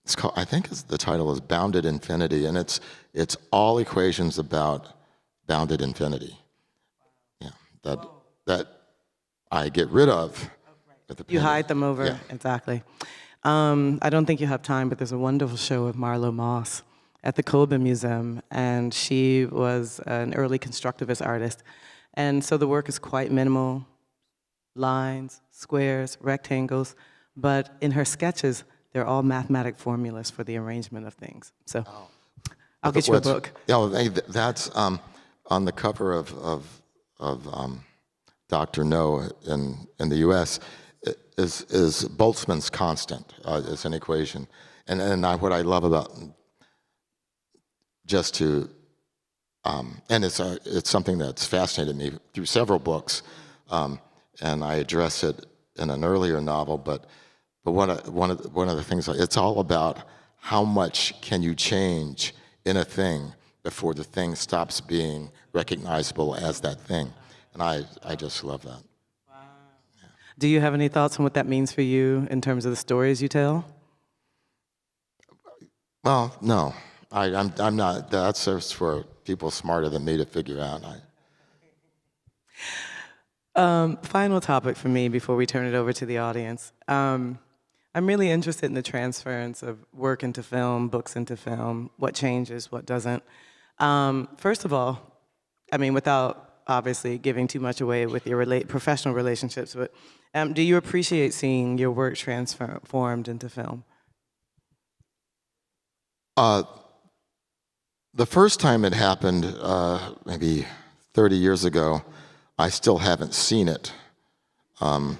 it's called, I think the title is Bounded Infinity, and it's all equations about bounded infinity. Yeah, that I get rid of. With the You hide them over, yeah. Exactly. I don't think you have time, but there's a wonderful show of Marlo Moss at the Colburn Museum, and she was an early constructivist artist. And so the work is quite minimal, lines, squares, rectangles, but in her sketches, they're all mathematic formulas for the arrangement of things. So I'll get you a book. Yeah, that's on the cover of Dr. No in the U.S. is Boltzmann's constant. It's an equation, and what I love about just to and it's something that's fascinated me through several books, and I address it in an earlier novel. But one of the things, it's all about how much can you change in a thing before the thing stops being recognizable as that thing, and I just love that. Wow. Yeah. Do you have any thoughts on what that means for you in terms of the stories you tell? Well, no, I'm not. That's just for people smarter than me to figure out. Final topic for me before we turn it over to the audience. I'm really interested in the transference of work into film, books into film, what changes, what doesn't. First of all, I mean, without obviously giving too much away with your professional relationships, but do you appreciate seeing your work transformed into film? The first time it happened, maybe 30 years ago, I still haven't seen it. And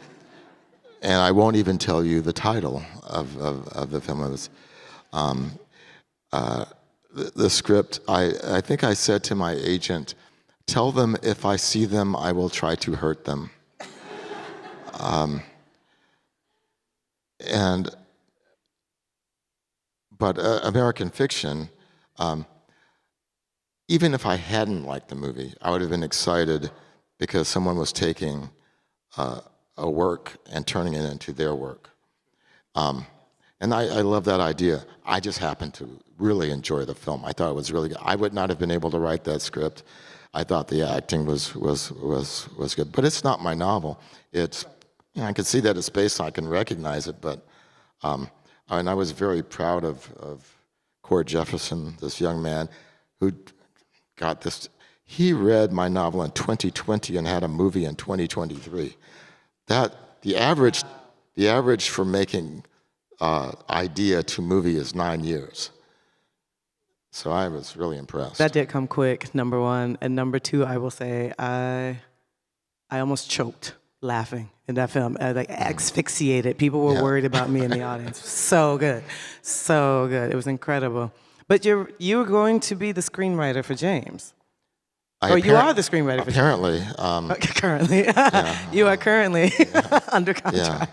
I won't even tell you the title of the film. It was, the script, I think I said to my agent, tell them if I see them, I will try to hurt them. But American Fiction, even if I hadn't liked the movie, I would have been excited because someone was taking a work and turning it into their work. And I love that idea. I just happened to really enjoy the film. I thought it was really good. I would not have been able to write that script. I thought the acting was good, but it's not my novel. It's, I can see that it's based on, I can recognize it, but and I was very proud of Cord Jefferson, this young man who got this. He read my novel in 2020 and had a movie in 2023. That the average for making idea to movie is 9 years. So I was really impressed. That did come quick, number one. And number two, I will say, I almost choked laughing in that film. Like asphyxiated. People were worried about me in the audience. So good. So good. It was incredible. But you were going to be the screenwriter for James. You are the screenwriter for apparently. James. Currently. You are currently under contract. Yeah.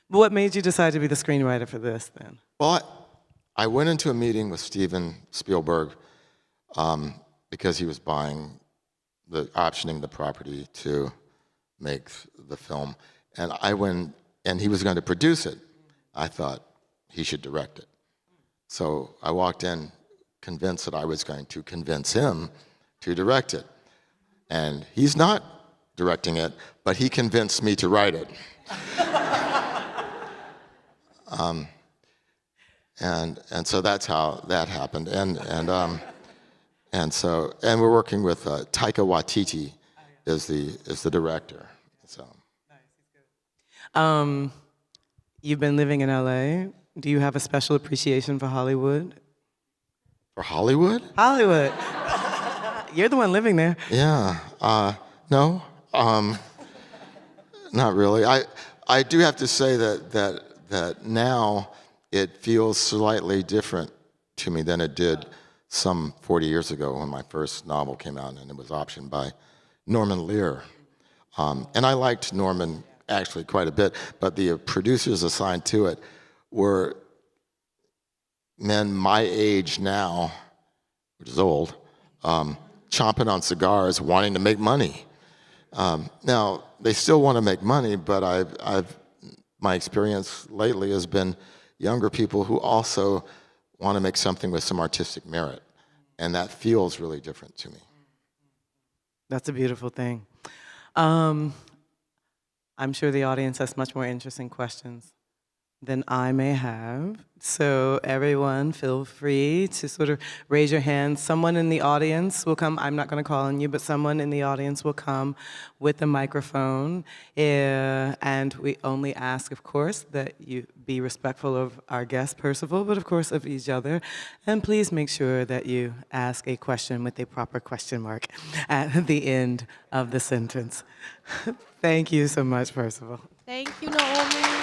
What made you decide to be the screenwriter for this then? Well, I went into a meeting with Steven Spielberg because he was optioning the property to make the film. And I went, and he was going to produce it. I thought he should direct it. So I walked in convinced that I was going to convince him to direct it. And he's not directing it, but he convinced me to write it. And so that's how that happened. And we're working with Taika Waititi is the director. So. You've been living in LA. Do you have a special appreciation for Hollywood? For Hollywood? Hollywood. You're the one living there. Yeah. No. Not really. I do have to say that now it feels slightly different to me than it did some 40 years ago when my first novel came out and it was optioned by Norman Lear. And I liked Norman actually quite a bit, but the producers assigned to it were men my age now, which is old, chomping on cigars, wanting to make money. Now, they still want to make money, but my experience lately has been younger people who also want to make something with some artistic merit, and that feels really different to me. That's a beautiful thing. I'm sure the audience has much more interesting questions than I may have. So everyone, feel free to sort of raise your hand. Someone in the audience will come. I'm not going to call on you, but someone in the audience will come with a microphone. And we only ask, of course, that you be respectful of our guest, Percival, but of course of each other. And please make sure that you ask a question with a proper question mark at the end of the sentence. Thank you so much, Percival. Thank you, Naomi.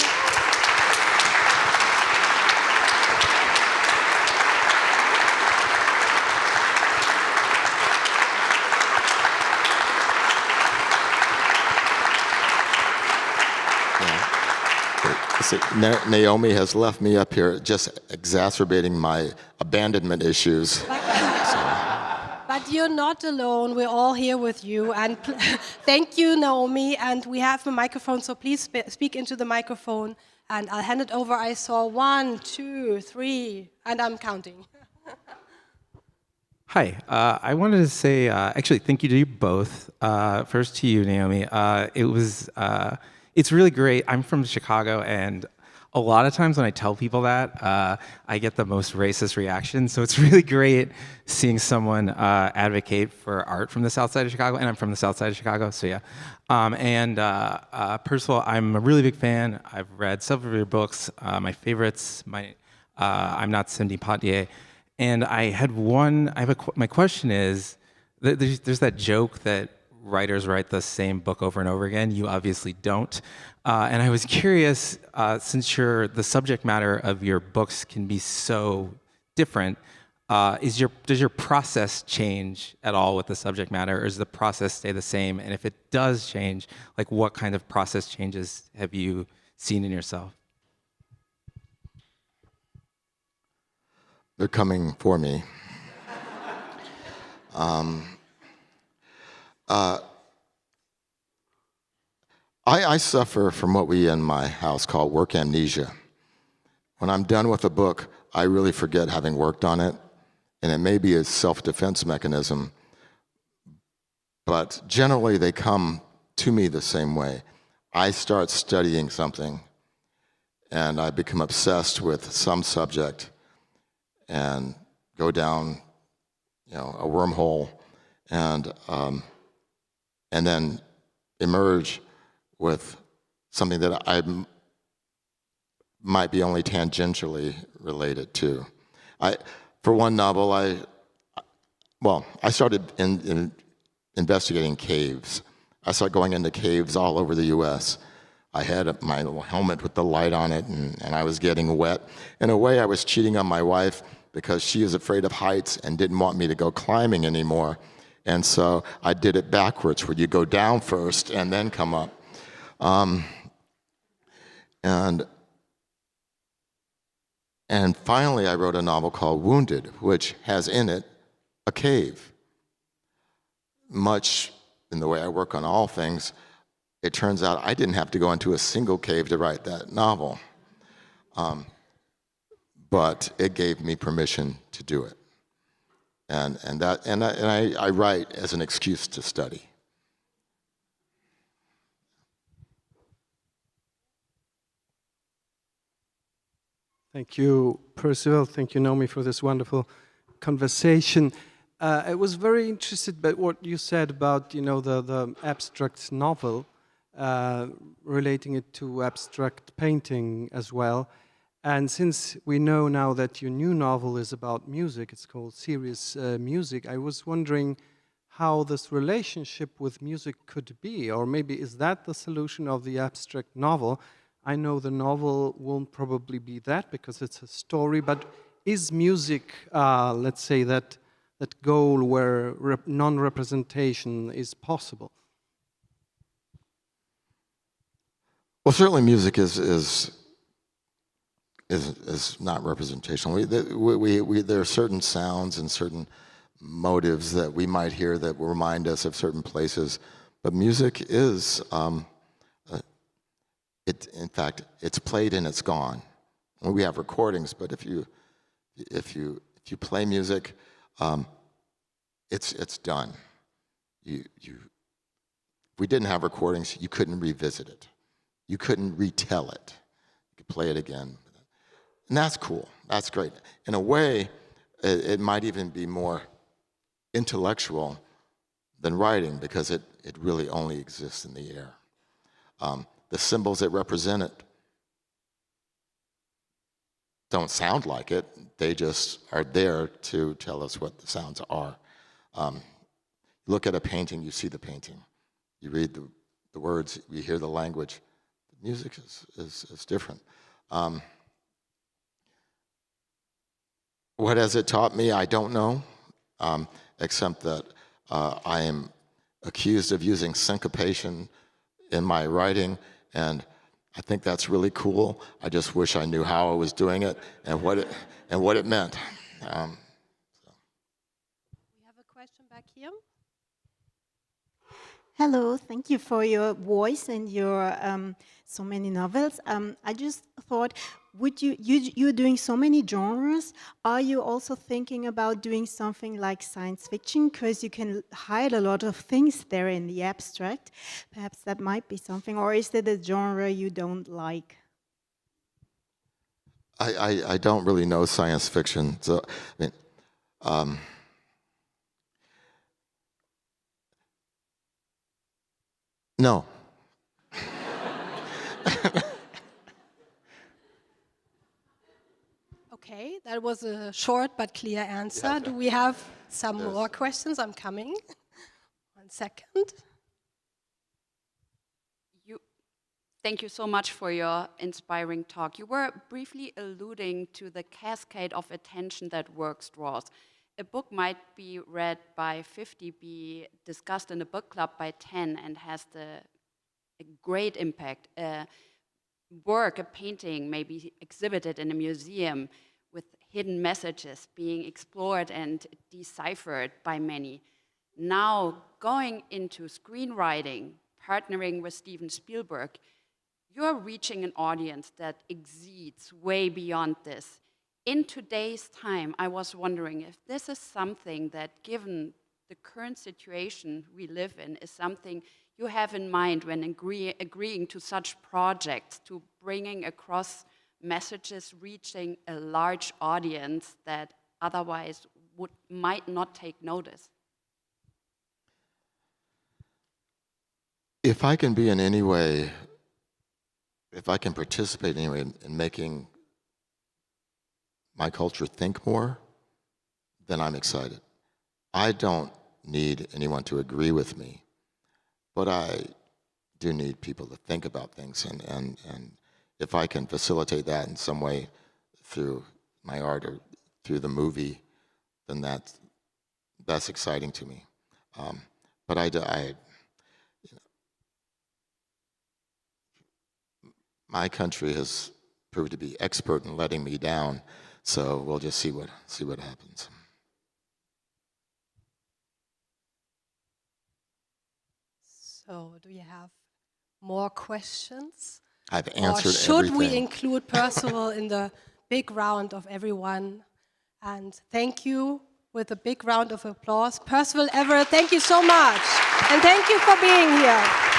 Naomi has left me up here just exacerbating my abandonment issues. But you're not alone. We're all here with you. And thank you, Naomi. And we have a microphone, so please speak into the microphone. And I'll hand it over. I saw 1, 2, 3, and I'm counting. Hi. I wanted to say, actually, thank you to you both. First to you, Naomi. It's really great. I'm from Chicago, and a lot of times when I tell people that, I get the most racist reaction. So it's really great seeing someone advocate for art from the South Side of Chicago, and I'm from the South Side of Chicago, so yeah. Percival, I'm a really big fan. I've read several of your books. My favorites, I'm Not Cindy Poitier. And my question is, there's that joke that writers write the same book over and over again. You obviously don't. And I was curious, since the subject matter of your books can be so different, does your process change at all with the subject matter, or does the process stay the same? And if it does change, like what kind of process changes have you seen in yourself? They're coming for me. I suffer from what we in my house call work amnesia. When I'm done with a book, I really forget having worked on it, and it may be a self-defense mechanism, but generally they come to me the same way. I start studying something, and I become obsessed with some subject, and go down, a wormhole, and then emerge with something that I might be only tangentially related to. For one novel, I started in investigating caves. I started going into caves all over the U.S. I had my little helmet with the light on it, and I was getting wet. In a way, I was cheating on my wife because she was afraid of heights and didn't want me to go climbing anymore. And so I did it backwards, where you go down first and then come up. And And finally, I wrote a novel called Wounded, which has in it a cave. Much in the way I work on all things, it turns out I didn't have to go into a single cave to write that novel. But it gave me permission to do it. And I write as an excuse to study. Thank you, Percival. Thank you, Naomi, for this wonderful conversation. I was very interested by what you said about, the abstract novel, relating it to abstract painting as well. And since we know now that your new novel is about music, it's called Serious Music, I was wondering how this relationship with music could be, or maybe is that the solution of the abstract novel? I know the novel won't probably be that because it's a story, but is music, let's say, that goal where non-representation is possible? Well, certainly music is not representational. There are certain sounds and certain motives that we might hear that will remind us of certain places, but music is, in fact, it's played and it's gone. We have recordings, but if you play music, it's done. If we didn't have recordings, you couldn't revisit it. You couldn't retell it. You could play it again. And that's cool. That's great. In a way, it might even be more intellectual than writing because it really only exists in the air. The symbols that represent it don't sound like it. They just are there to tell us what the sounds are. Look at a painting, you see the painting. You read the words, you hear the language. The music is different. What has it taught me? I don't know, except that I am accused of using syncopation in my writing, and I think that's really cool. I just wish I knew how I was doing it and what it meant. We have a question back here. Hello, thank you for your voice and your so many novels. I just thought, you're doing so many genres. Are you also thinking about doing something like science fiction? Because you can hide a lot of things there in the abstract. Perhaps that might be something. Or is that a genre you don't like? I don't really know science fiction, so I mean, no. Okay, that was a short but clear answer. Yeah. Do we have some more questions? I'm coming. 1 second. Thank you so much for your inspiring talk. You were briefly alluding to the cascade of attention that works draws. A book might be read by 50, be discussed in a book club by 10, and has a great impact. A painting may be exhibited in a museum with hidden messages being explored and deciphered by many. Now, going into screenwriting, partnering with Steven Spielberg, you're reaching an audience that exceeds way beyond this. In today's time, I was wondering if this is something that, given the current situation we live in, is something you have in mind when agreeing to such projects, to bringing across messages reaching a large audience that otherwise might not take notice? If I can be in any way, if I can participate in any way in making my culture think more, then I'm excited. I don't need anyone to agree with me, but I do need people to think about things, and if I can facilitate that in some way through my art or through the movie, then that's exciting to me. But my country has proved to be expert in letting me down. So we'll just see what happens. So, do you have more questions? I've answered or should everything. we include Percival in the big round of everyone? And thank you with a big round of applause. Percival Everett, thank you so much. And thank you for being here.